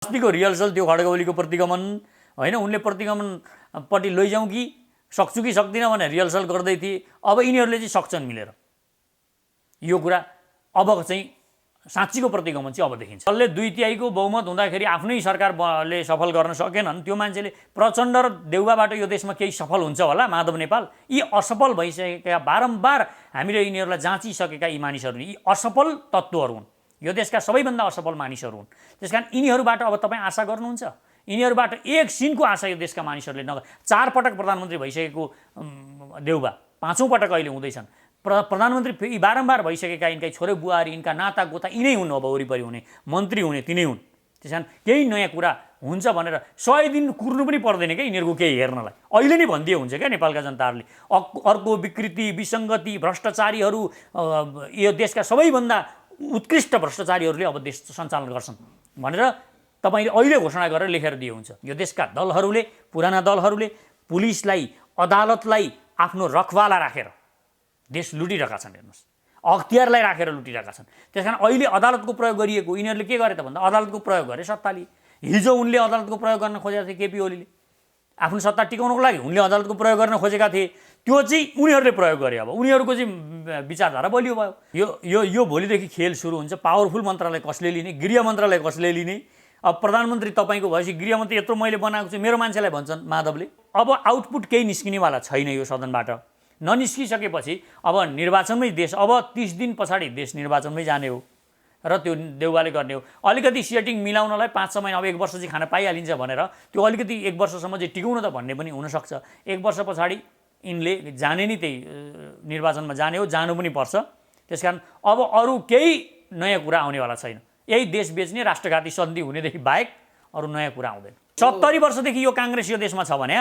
अस्तिको रिहर्सल त्यो खड्गवलीको प्रतिगमन होइन, उनले प्रतिगमनपट्टि लैजाउँ कि सक्छु कि सक्दिनँ भनेर रिहर्सल गर्दै थिए। अब यिनीहरूले चाहिँ सक्छन् मिलेर। यो कुरा अब चाहिँ साँच्चीको प्रतिगमन चाहिँ अब देखिन्छ। दलले 2/3 बहुमत हुँदाखेरि आफ्नै सरकारले सफल गर्न सकेनन्। त्यो मान्छेले प्रचण्ड र देउबाबाट यो देशमा केही सफल हुन्छ होला, माधव नेपाल। यी असफल भइसकेका, बारम्बार हामीले यिनीहरूलाई जाँचिसकेका यी मानिसहरू, यी असफल तत्त्वहरू हुन्। यो देशका सबैभन्दा असफल मानिसहरू हुन्। त्यसकारण यिनीहरूबाट अब तपाईँ आशा गर्नुहुन्छ? यिनीहरूबाट एक सिनको आशा यो देशका मानिसहरूले 4 पटक प्रधानमन्त्री भइसकेको देउबा 5औं पटक अहिले हुँदैछन्। प्रधानमन्त्री बारम्बार भइसकेका यिनका छोरे बुहारी, यिनका नाता गोता यिनै हुन्। अब वरिपरि हुने मन्त्री हुने तिनै हुन्। त्यसकारण केही नयाँ कुरा हुन्छ भनेर 100 दिन कुर्नु पनि पर्दैन क्या यिनीहरूको केही हेर्नलाई। अहिले नै भनिदिए हुन्छ क्या नेपालका जनताहरूले। अर्को विकृति, विसङ्गति, भ्रष्टाचारीहरू, यो देशका सबैभन्दा उत्कृष्ट भ्रष्टाचारीहरूले अब देश सञ्चालन गर्छन् भनेर तपाईँले अहिले घोषणा गरेर लेखेर दिए हुन्छ। यो देशका दलहरूले, पुराना दलहरूले पुलिसलाई, अदालतलाई आफ्नो रखवाला राखेर देश लुटिरहेका छन्। हेर्नुहोस्, अख्तियारलाई राखेर लुटिरहेका छन्। त्यसकारण अहिले अदालतको प्रयोग गरिएको, यिनीहरूले के गरे त भन्दा अदालतको प्रयोग गरे सत्ताले। हिजो उनले अदालतको प्रयोग गर्न खोजेका थिए, केपी ओलीले आफ्नो सत्ता टिकाउनको लागि उनले अदालतको प्रयोग गर्न खोजेका थिए। त्यो चाहिँ उनीहरूले प्रयोग गरे। अब उनीहरूको चाहिँ विचारधारा बलियो भयो। यो यो यो भोलिदेखि खेल सुरु हुन्छ। पावरफुल मन्त्रालय कसले लिने, गृह मन्त्रालय कसले लिने। अब प्रधानमन्त्री तपाईँको भएपछि गृहमन्त्री यत्रो मैले बनाएको छु मेरो मान्छेलाई भन्छन् माधवले। अब आउटपुट केही निस्किनेवाला छैन यो सदनबाट। ननिस्किसकेपछि अब निर्वाचनमै देश, अब 30 दिन पछाडि देश निर्वाचनमै जाने हो र त्यो देउबाले गर्ने हो। अलिकति सेटिङ मिलाउनलाई 5-6 महिना, अब 1 वर्ष चाहिँ खान पाइहालिन्छ भनेर त्यो अलिकति 1 वर्षसम्म चाहिँ टिकाउन त भन्ने पनि हुनसक्छ। 1 वर्ष पछाडि यिनले जाने नि त्यही निर्वाचनमा जाने हो, जानु पनि पर्छ। त्यसकारण अब अरू केही नयाँ कुरा आउनेवाला छैन। यही देश बेच्ने, राष्ट्रघाती सन्धि हुनेदेखि बाहेक अरू नयाँ कुरा आउँदैन। 70 वर्षदेखि यो काङ्ग्रेस यो देशमा छ भने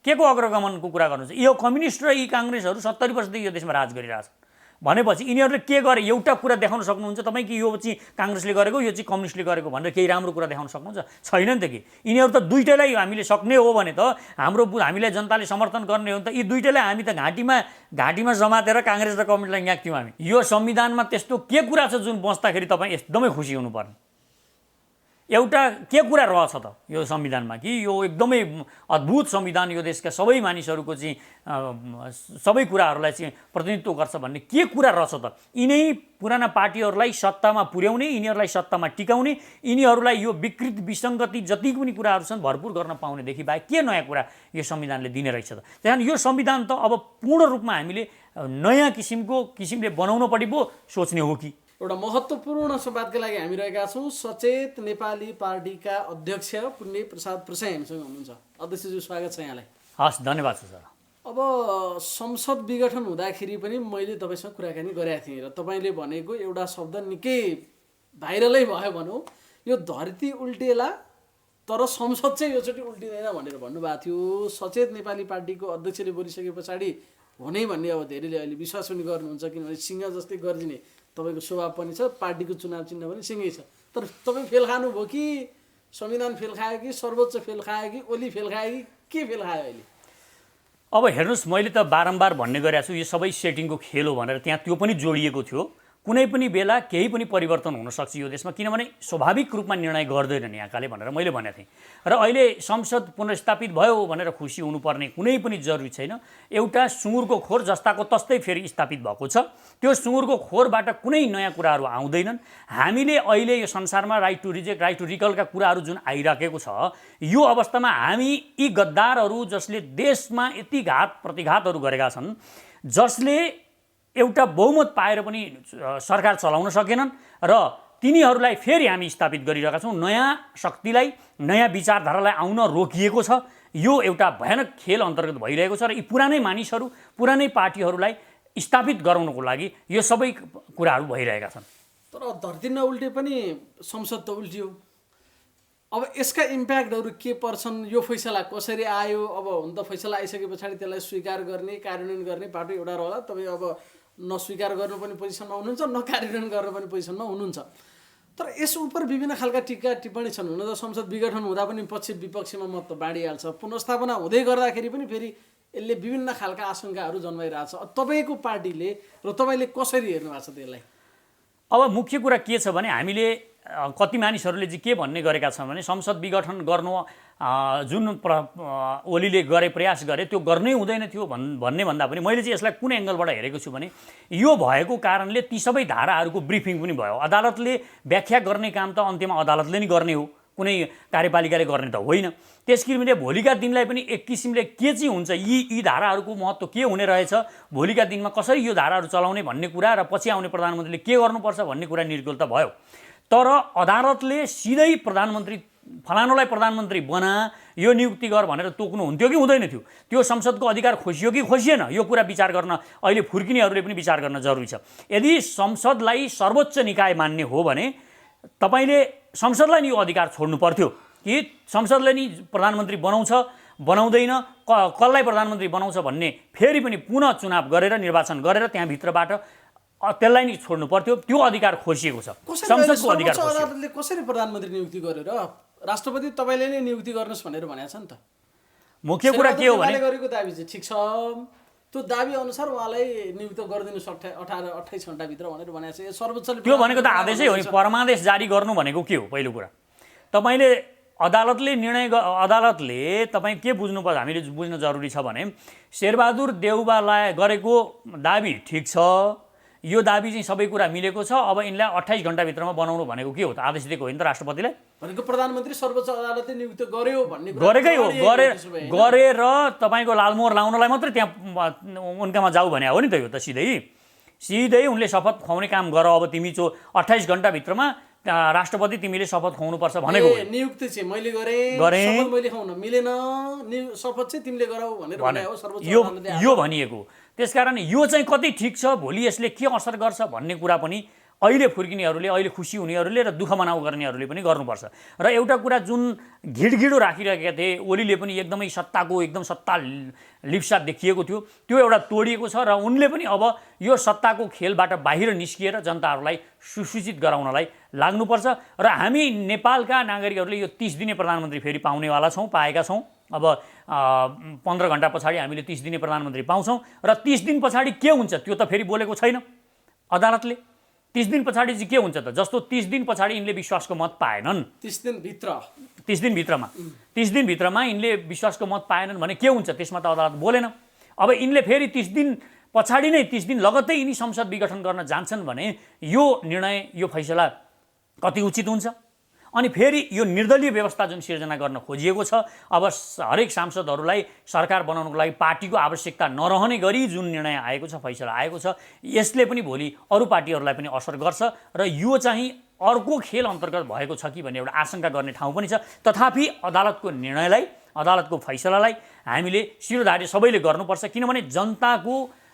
के को अग्रगमनको कुरा गर्नुहुन्छ? यो कम्युनिस्ट र यी काङ्ग्रेसहरू 70 वर्षदेखि यो देशमा राज गरिरहेछन् भनेपछि यिनीहरूले के गरे? एउटा कुरा देखाउन सक्नुहुन्छ तपाईँ कि यो चाहिँ काङ्ग्रेसले गरेको, यो चाहिँ कम्युनिस्टले गरेको भनेर केही राम्रो कुरा देखाउन सक्नुहुन्छ? छैन नि त। कि यिनीहरू त दुईटैलाई हामीले सक्ने हो भने त हामीलाई जनताले समर्थन गर्ने हो नि त। यी दुईटैलाई हामी त घाँटीमा जमातेर काङ्ग्रेस र कम्युनिस्टलाई याक्थ्यौँ हामी। यो संविधानमा त्यस्तो के कुरा छ जुन बस्दाखेरि तपाईँ एकदमै खुसी हुनुपर्ने? एउटा के कुरा रहेछ त यो संविधानमा कि यो एकदमै अद्भुत संविधान यो देशका सबै मानिसहरूको चाहिँ सबै कुराहरूलाई चाहिँ प्रतिनिधित्व गर्छ भन्ने के कुरा रहेछ त? यिनै पुराना पार्टीहरूलाई सत्तामा पुर्याउने, यिनीहरूलाई सत्तामा टिकाउने, यिनीहरूलाई यो विकृत विसङ्गति जति पनि कुराहरू छन् भरपुर गर्न पाउनेदेखि बाहेक के नयाँ कुरा यो संविधानले दिने रहेछ त? त्यहाँदेखि यो संविधान त अब पूर्ण रूपमा हामीले नयाँ किसिमले बनाउनपट्टि पो सोच्ने हो कि? एउटा महत्त्वपूर्ण संवादका लागि हामी रहेका छौँ। सचेत नेपाली पार्टीका अध्यक्ष पुण्य प्रसाद प्रसाई हामीसँग हुनुहुन्छ। अध्यक्षज्यू स्वागत छ यहाँलाई। हस्, धन्यवाद छ सर। अब संसद विघटन हुँदाखेरि पनि मैले तपाईँसँग कुराकानी गरेका थिएँ र तपाईँले भनेको एउटा शब्द निकै भाइरलै भयो भनौँ, यो धरती उल्टेला तर संसद चाहिँ योचोटि उल्टिँदैन भनेर भन्नुभएको थियो। सचेत नेपाली पार्टीको अध्यक्षले बोलिसके पछाडि हुने भन्ने अब धेरैले अहिले विश्वास पनि गर्नुहुन्छ, किनभने सिंह जस्तै गर्जिने तपाईँको स्वभाव पनि छ, पार्टीको चुनाव चिन्ह पनि सिँगै छ। तर तपाईँ फेल खानुभयो कि संविधान फेल खायो कि सर्वोच्च फेल खायो कि ओली फेल खायो कि के फेल खायो अहिले? अब हेर्नुहोस्, मैले त बारम्बार भन्ने गरेको छु यो सबै सेटिङको खेल हो भनेर। त्यहाँ त्यो पनि जोडिएको थियो। कुनै पनि बेला केही पनि परिवर्तन हुनसक्छ यो देशमा, किनभने स्वाभाविक रूपमा निर्णय गर्दैनन् यहाँकाले भनेर मैले भनेको थिएँ। र अहिले संसद पुनर्स्थापित भयो भनेर खुसी हुनुपर्ने कुनै पनि जरुरी छैन। एउटा सुँगुरको खोर जस्ताको तस्तै फेरि स्थापित भएको छ। त्यो सुँगुरको खोरबाट कुनै नयाँ कुराहरू आउँदैनन्। हामीले अहिले यो संसारमा right to reject, right to रिकलका कुराहरू जुन आइराखेको छ, यो अवस्थामा हामी यी गद्दारहरू जसले देशमा यति घात प्रतिघातहरू गरेका छन्, जसले एउटा बहुमत पाएर पनि सरकार चलाउन सकेनन् र तिनीहरूलाई फेरि हामी स्थापित गरिरहेका छौँ। नयाँ शक्तिलाई, नयाँ विचारधारालाई आउन रोकिएको छ। यो एउटा भयानक खेल अन्तर्गत भइरहेको छ र यी पुरानै मानिसहरू, पुरानै पार्टीहरूलाई स्थापित गराउनको लागि यो सबै कुराहरू भइरहेका छन्। तर धरती नउल्टे पनि संसद त उल्टियो। अब यसका इम्प्याक्टहरू के पर्छन्? यो फैसला कसरी आयो? अब हुन त फैसला आइसके पछाडि त्यसलाई स्वीकार गर्ने, कार्यान्वयन गर्ने बाटो एउटा रहला। तपाईँ अब नस्वीकार गर्नु पनि पोजिसनमा हुनुहुन्छ, नकार्यान्वयन गर्न पनि पोजिसनमा हुनुहुन्छ। तर यस उप विभिन्न खालका टिका टिप्पणी छन्। हुन त संसद विघटन हुँदा पनि पक्ष विपक्षमा मत त बाँडिहाल्छ। पुनर्स्थापना हुँदै गर्दाखेरि पनि फेरि यसले विभिन्न खालका आशंकाहरू जन्माइरहेछ। तपाईँको पार्टीले र तपाईँले कसरी हेर्नु भएको छ त्यसलाई? अब मुख्य कुरा के छ भने हामीले कति मानिसहरूले चाहिँ के भन्ने गरेका छन् भने संसद विघटन गर्नु जुन ओलीले गरे प्रयास गरे त्यो गर्नै हुँदैन थियो भन्ने भन्दा पनि मैले चाहिँ यसलाई कुन एङ्गलबाट हेरेको छु भने यो भएको कारणले ती सबै धाराहरूको ब्रिफिङ पनि भयो। अदालतले व्याख्या गर्ने काम त अन्त्यमा अदालतले नै गर्ने हो, कुनै कार्यपालिकाले गर्ने त होइन। त्यस किसिमले भोलिका दिनलाई पनि एक किसिमले के चाहिँ हुन्छ, यी धाराहरूको महत्त्व के हुने रहेछ, भोलिका दिनमा कसरी यो धाराहरू चलाउने भन्ने कुरा र पछि आउने प्रधानमन्त्रीले के गर्नुपर्छ भन्ने कुरा निर्गुल त भयो। तर अदालतले सिधै प्रधानमन्त्री फलानुलाई प्रधानमन्त्री बना, यो नियुक्ति गर भनेर तोक्नु हुन्थ्यो कि हुँदैन थियो? त्यो संसदको अधिकार खोसियो कि खोसिएन? यो कुरा विचार गर्न अहिले फुर्किनेहरूले पनि विचार गर्न जरुरी छ। यदि संसदलाई सर्वोच्च निकाय मान्ने हो भने तपाईले संसदलाई नि यो अधिकार छोड्नु पर्थ्यो कि संसदले नि प्रधानमन्त्री बनाउँछ बनाउँदैन, कसलाई प्रधानमन्त्री बनाउँछ भन्ने फेरि पनि पुनः चुनाव गरेर निर्वाचन गरेर त्यहाँभित्रबाट त्यसलाई नि छोड्नु पर्थ्यो। त्यो अधिकार खोसिएको छ, संसदको अधिकार खोसिएको। अदालतले कसरी प्रधानमन्त्री नियुक्ति गरेर राष्ट्रपति तपाईले नै नियुक्ति गर्नुस् भनेर भनेको छ नि त। मुख्य कुरा के हो भने गरेको दाबी चाहिँ ठिक छ, त्यो दाबी अनुसार उहाँलाई नियुक्त गरिदिनु 28 घण्टाभित्र भनेर भनेको छ। सर्वोच्चले त्यो भनेको त आदेशै हो नि, परमादेश जारी गर्नु भनेको के हो? पहिलो कुरा तपाईले अदालतले तपाईँ के बुझ्नुपर्छ, हामीले बुझ्न जरुरी छ भने शेरबहादुर देउवालाई गरेको दाबी ठिक छ, यो दाबी चाहिँ सबै कुरा मिलेको छ, अब यिनलाई 28 घण्टाभित्रमा बनाउनु भनेको के हो त? आदेश दिएको होइन त राष्ट्रपतिलाई? भनेको प्रधानमन्त्री सर्वोच्च अदालतले नियुक्त गर्यो भन्ने गरेकै हो, गरेर तपाईँको लालमोहर लाउनलाई मात्रै त्यहाँ उनकामा जाऊ भने हो नि त। यो त सिधै उनले शपथ खुवाउने काम गर, अब तिमी 28 घण्टाभित्रमा राष्ट्रपति तिमीले शपथ खुवाउनुपर्छ भनेको। नियुक्ति चाहिँ मैले गरेँ, शपथ मैले खुवाउन मिलेन, शपथ चाहिँ तिमीले गराऊ भनेर भनेको सर्वोच्च अदालतले यो भनिएको। त्यसकारण यो चाहिँ कति ठिक छ, भोलि यसले के असर गर्छ भन्ने कुरा पनि अहिले फुर्किनेहरूले, अहिले खुसी हुनेहरूले र दुःख मनाउ गर्नेहरूले पनि गर्नुपर्छ। र एउटा कुरा जुन घिडघिडो राखिरहेका थिए, ओलीले पनि एकदमै सत्ता लिप्सा देखिएको थियो, त्यो एउटा तोडिएको छ र उनले पनि अब यो सत्ताको खेलबाट बाहिर निस्किएर जनताहरूलाई सुसूचित गराउनलाई लाग्नुपर्छ। र हामी नेपालका नागरिकहरूले यो 30 दिने प्रधानमन्त्री फेरि पाउनेवाला छौँ, पाएका छौँ। अब 15 घण्टा पछाडि हामीले 30 दिने प्रधानमन्त्री पाउँछौँ र 30 दिन पछाडि के हुन्छ त्यो त फेरि बोलेको छैन अदालतले। 30 दिन पछाडि चाहिँ के हुन्छ त? जस्तो 30 दिन पछाडि यिनले विश्वासको मत पाएनन्, 30 दिनभित्रमा यिनले विश्वासको मत पाएनन् भने के हुन्छ? त्यसमा त अदालत बोलेन। अब यिनले फेरि 30 दिन पछाडि नै 30 दिन लगत्तै यिनी संसद विघटन गर्न जान्छन् भने यो निर्णय, यो फैसला कति उचित हुन्छ? अनि फेरि यो निर्दलीय व्यवस्था जुन सिर्जना गर्न खोजिएको छ, अब हरेक सांसदहरूलाई सरकार बनाउनको लागि पार्टीको आवश्यकता नरहने गरी जुन निर्णय आएको छ, फैसला आएको छ, यसले पनि भोलि अरू पार्टीहरूलाई पनि असर गर्छ र यो चाहिँ अर्को खेल अन्तर्गत भएको छ कि भन्ने एउटा आशंका गर्ने ठाउँ पनि छ। तथापि अदालतको निर्णयलाई, अदालतको फैसलालाई हामीले शिरोधार्य सबैले गर्नुपर्छ, किनभने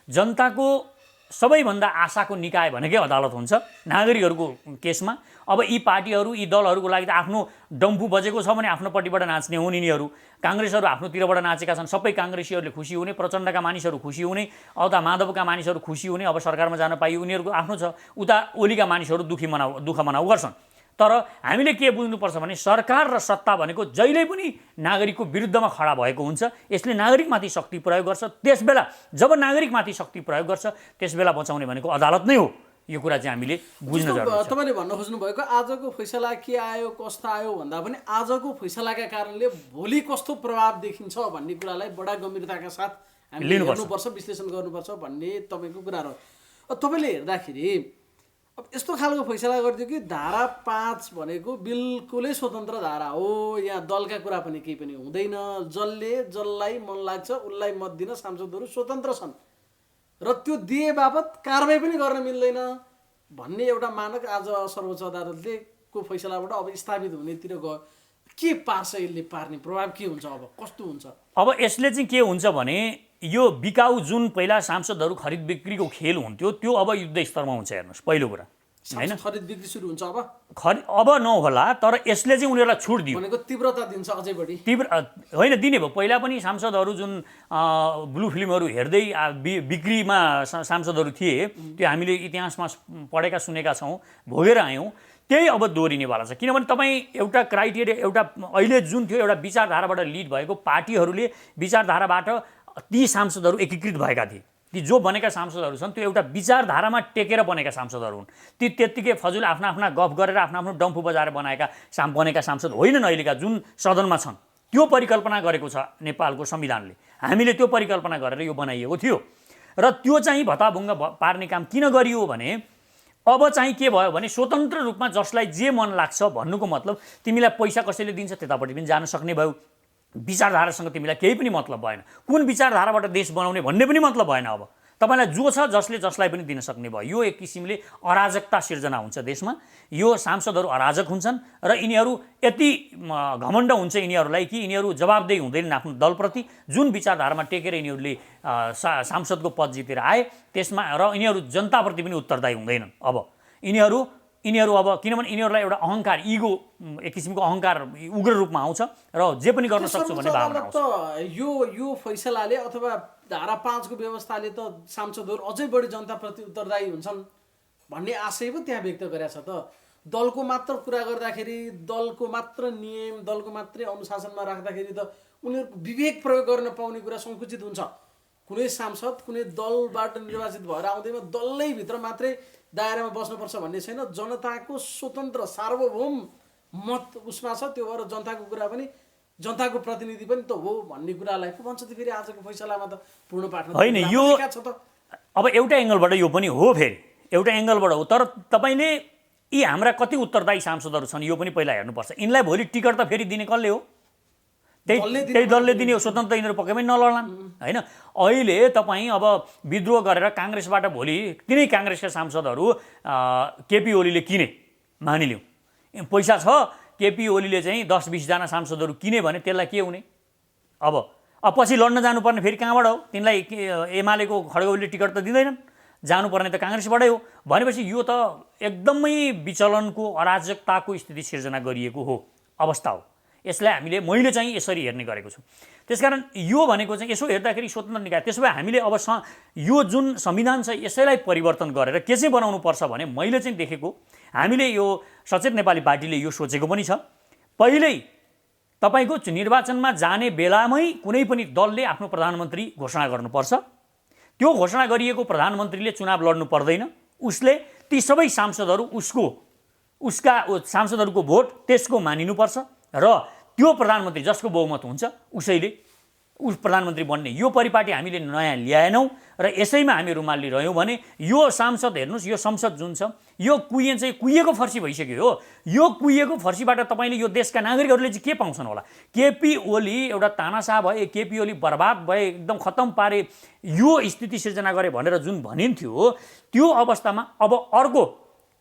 जनताको सबैभन्दा आशाको निकाय भनेकै अदालत हुन्छ नागरिकहरूको केसमा। अब यी पार्टीहरू, यी दलहरूको लागि त आफ्नो डम्फु बजेको छ भने आफ्नोपट्टिबाट नाच्ने हुन् यिनीहरू। काङ्ग्रेसहरू आफ्नोतिरबाट नाचेका छन्, सबै काङ्ग्रेसीहरूले खुसी हुने, प्रचण्डका मानिसहरू खुसी हुने, उता माधवका मानिसहरू खुसी हुने, अब सरकारमा जान पाइयो उनीहरूको आफ्नो छ, उता ओलीका मानिसहरू दुःख मनाउ गर्छन्। तर हामीले के बुझ्नुपर्छ भने सरकार र सत्ता भनेको जहिल्यै पनि नागरिकको विरुद्धमा खडा भएको हुन्छ। यसले नागरिकमाथि शक्ति प्रयोग गर्छ। त्यसबेला जब नागरिकमाथि शक्ति प्रयोग गर्छ त्यसबेला बचाउने भनेको अदालत नै हो। यो कुरा चाहिँ हामीले बुझ्न जरुरी छ। तपाईले भन्न खोज्नु भएको आजको फैसला के आयो, कस्तो आयो भन्दा पनि आजको फैसलाका कारणले भोलि कस्तो प्रभाव देखिन्छ भन्ने कुरालाई बडा गम्भीरताका साथ हामीले हेर्नुपर्छ, विश्लेषण गर्नुपर्छ भन्ने तपाईको कुरा हो। तपाईले हेर्दाखेरि अब यस्तो खालको फैसला गरिदियो कि धारा 5 भनेको बिल्कुलै स्वतन्त्र धारा हो, यहाँ दलका कुरा पनि केही पनि हुँदैन, जसलाई मन लाग्छ उसलाई मत दिन सांसदहरू स्वतन्त्र छन् र त्यो दिए बापत कारबाही पनि गर्न मिल्दैन भन्ने एउटा मानक आज सर्वोच्च अदालतले को फैसलाबाट अब स्थापित हुनेतिर गयो। के पार्छ यसले, पार्ने प्रभाव के हुन्छ, अब कस्तो हुन्छ? अब यसले चाहिँ के हुन्छ भने यो बिकाउ जुन पहिला सांसदहरू खरिद बिक्रीको खेल हुन्थ्यो त्यो अब युद्ध स्तरमा हुन्छ। हेर्नुहोस्, पहिलो कुरा हैन, खरिद बिक्री सुरु हुन्छ अब नहोला, तर यसले चाहिँ उनीहरूलाई छुट दियो, भनेको तीव्रता दिन्छ, अझै बढी होइन दिने भयो। पहिला पनि सांसदहरू जुन ब्लू फिल्महरू हेर्दै बिक्रीमा सांसदहरू थिए, त्यो हामीले इतिहासमा पढेका सुनेका छौँ, भोगेर आयौँ, त्यही अब दोहोरिनेवाला छ। किनभने तपाईँ एउटा क्राइटेरिया, एउटा अहिले जुन थियो एउटा विचारधाराबाट लिड भएको पार्टीहरूले विचारधाराबाट ती सांसदहरू एकीकृत भएका थिए, ती जो बनेका सांसदहरू छन् त्यो एउटा विचारधारामा टेकेर बनेका सांसदहरू हुन्। ती त्यत्तिकै फजुल आफ्ना आफ्ना गफ गरेर आफ्नो आफ्नो डम्फु बजाएर बनेका सांसद होइनन्। अहिलेका जुन सदनमा छन् त्यो परिकल्पना गरेको छ नेपालको संविधानले। हामीले त्यो परिकल्पना गरेर यो बनाइएको थियो र त्यो चाहिँ भत्ताभुङ्ग पार्ने काम किन गरियो भने अब चाहिँ के भयो भने स्वतन्त्र रूपमा जसलाई जे मन लाग्छ भन्नुको मतलब तिमीलाई पैसा कसैले दिन्छ त्यतापट्टि पनि जान सक्ने भयो, विचारधारासँग तिमीलाई केही पनि मतलब भएन, कुन विचारधाराबाट देश बनाउने भन्ने पनि मतलब भएन। अब तपाईलाई जो छ जसले जसलाई पनि दिन सक्ने भयो। यो एक किसिमले अराजकता सिर्जना हुन्छ देशमा। यो सांसदहरू अराजक हुन्छन् र यिनीहरू यति घमण्ड हुन्छ यिनीहरूलाई कि यिनीहरू जवाबदेही हुँदैनन् आफ्नो दलप्रति। जुन विचारधारामा टेकेर यिनीहरूले सांसदको पद जितेर आए त्यसमा र यिनीहरू जनताप्रति पनि उत्तरदायी हुँदैनन्। अब यिनीहरू अब किनभने यिनीहरूलाई एउटा अहङ्कार, इगो, एक किसिमको अहङ्कार उग्र रूपमा आउँछ र जे पनि गर्न सक्छु भन्ने भावना आउँछ। यो फैसलाले अथवा धारा 5 को व्यवस्थाले त सांसदहरू अझै बढी जनताप्रति उत्तरदायी हुन्छन् भन्ने आशय पो त्यहाँ व्यक्त गरेछ त। दलको मात्र कुरा गर्दाखेरि, दलको मात्र नियम, दलको मात्रै अनुशासनमा राख्दाखेरि त उनीहरूको विवेक प्रयोग गर्न पाउने कुरा सङ्कुचित हुन्छ। कुनै सांसद कुनै दलबाट निर्वाचित भएर आउँदैमा दलकै भित्र मात्रै दायरामा बस्नुपर्छ भन्ने छैन। जनताको स्वतन्त्र सार्वभौम मत उसमा छ। त्यो भएर जनताको कुरा पनि, जनताको प्रतिनिधि पनि त हो भन्ने कुरालाई पो भन्छ। त फेरि आजको फैसलामा त पूर्ण पाठमा होइन, यो अब एउटा एङ्गलबाट यो पनि हो, फेरि एउटा एङ्गलबाट हो। तर तपाईँले यी हाम्रा कति उत्तरदायी सांसदहरू छन् यो पनि पहिला हेर्नुपर्छ। यिनलाई भोलि टिकट त फेरि दिने कसले हो? त्यही दलले दिने हो। स्वतन्त्र यिनीहरू पक्कै पनि नलड्लान् होइन। अहिले तपाईँ अब विद्रोह गरेर काङ्ग्रेसबाट भोलि तिनै काङ्ग्रेसका सांसदहरू केपी ओलीले किने मानिलिउँ, पैसा छ, केपी ओलीले चाहिँ 10-20 जना सांसदहरू किने भने त्यसलाई के हुने? अब पछि लड्न जानुपर्ने फेरि कहाँबाट हो? तिनलाई एमालेको खड्ग ओलीले टिकट त दिँदैनन्, जानुपर्ने त काङ्ग्रेसबाटै हो। भनेपछि यो त एकदमै विचलनको, अराजकताको स्थिति सिर्जना गरिएको हो, अवस्था हो। यसलाई मैले चाहिँ यसरी हेर्ने गरेको छु। त्यसकारण यो भनेको चाहिँ यसो हेर्दाखेरि स्वतन्त्र निकाय, त्यसो भए हामीले अब यो जुन संविधान छ यसैलाई परिवर्तन गरेर के चाहिँ बनाउनु पर्छ भने मैले चाहिँ देखेको, हामीले यो सचेत नेपाली पार्टीले यो सोचेको पनि छ। पहिल्यै तपाईँको निर्वाचनमा जाने बेलामै कुनै पनि दलले आफ्नो प्रधानमन्त्री घोषणा गर्नुपर्छ। त्यो घोषणा गरिएको प्रधानमन्त्रीले चुनाव लड्नु पर्दैन। उसले ती सबै सांसदहरू उसका सांसदहरूको भोट त्यसको मानिनुपर्छ र त्यो प्रधानमन्त्री जसको बहुमत हुन्छ उसैले प्रधानमन्त्री बन्ने। यो परिपाटी हामीले नयाँ ल्याएनौँ र यसैमा हामी रुमाल लिइरह्यौँ भने यो सांसद हेर्नुहोस्, यो संसद जुन छ यो कुहिएको फर्सी भइसक्यो हो। यो कुहिएको फर्सीबाट तपाईँले यो देशका नागरिकहरूले चाहिँ के पाउँछन् होला? केपी ओली एउटा तानाशाह भए, केपी ओली बर्बाद भए, एकदम खत्तम पारे, यो स्थिति सिर्जना गरे भनेर जुन भनिन्थ्यो, त्यो अवस्थामा अब अर्को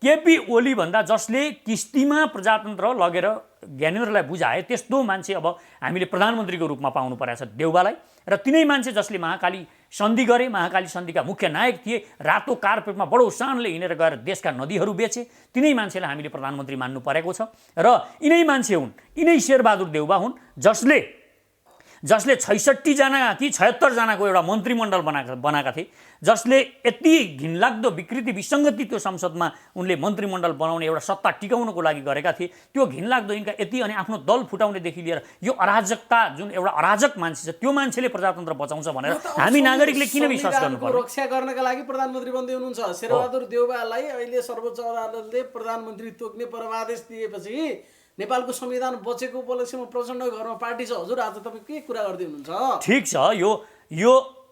केपी ओली भन्दा जसले किस्तीमा प्रजातन्त्र लगेर ज्ञानेन्द्रलाई बुझाए त्यस्तो मान्छे अब हामीले प्रधानमन्त्रीको रूपमा पाउनु परेको छ देउबालाई। र तिनै मान्छे जसले महाकाली सन्धि गरे, महाकाली सन्धिका मुख्य नायक थिए, रातो कार्पेटमा बडो शानले हिँडेर गएर देशका नदीहरू बेचे, तिनै मान्छेलाई हामीले प्रधानमन्त्री मान्नु परेको छ। र यिनै मान्छे हुन्, यिनै शेरबहादुर देउबा हुन् जसले 66 जना कि 76 जनाको एउटा मन्त्रीमण्डल बनाएका थिए, जसले यति घिनलाग्दो विकृति विसङ्गति त्यो संसदमा उनले मन्त्रीमण्डल बनाउने एउटा सत्ता टिकाउनको लागि गरेका थिए। त्यो घिनलाग्दो यिनका यति अनि आफ्नो दल फुटाउनेदेखि लिएर यो अराजकता जुन एउटा अराजक मान्छे छ त्यो मान्छेले प्रजातन्त्र बचाउँछ भनेर हामी नागरिकले किन विश्वास गर्नुपर्छ? रक्षा गर्नका लागि प्रधानमन्त्री बन्दै हुनुहुन्छ शेरबहादुर देउबालाई अहिले सर्वोच्च अदालतले प्रधानमन्त्री तोक्ने परमादेश दिएपछि नेपालको संविधान बचेको उपलक्ष्यमा प्रचण्ड घरमा पार्टी छ। हजुर आज तपाईँ के कुरा गर्दै हुनुहुन्छ? ठिक छ, यो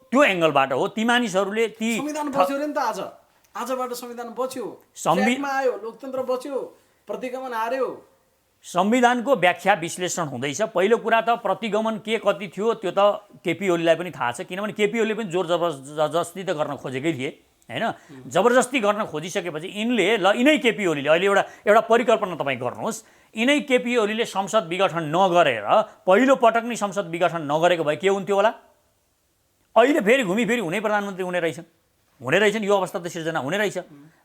त्यो एङ्गलबाट हो। ती मानिसहरूले संविधान बच्यो रे नि त। आजबाट संविधान बच्यो, आयो, लोकतन्त्र बच्यो, प्रतिगमन हार्यो। संविधानको व्याख्या विश्लेषण हुँदैछ। पहिलो कुरा त प्रतिगमन के कति थियो त्यो त केपी ओलीलाई पनि थाहा छ, किनभने केपी ओलीले पनि जोर जबरजस्ती त गर्न खोजेकै थिए हैन। जबरजस्ती गर्न खोजिसकेपछि यिनै केपी ओलीले अहिले एउटा परिकल्पना तपाईँ गर्नुहोस्, यिनै केपी ओलीले संसद विघटन नगरेर पहिलो पटक नै संसद विघटन नगरेको भए के हुन्थ्यो होला? अहिले फेरि घुमिफिरी हुने प्रधानमन्त्री हुने रहेछन्। यो अवस्था त सिर्जना हुने रहेछ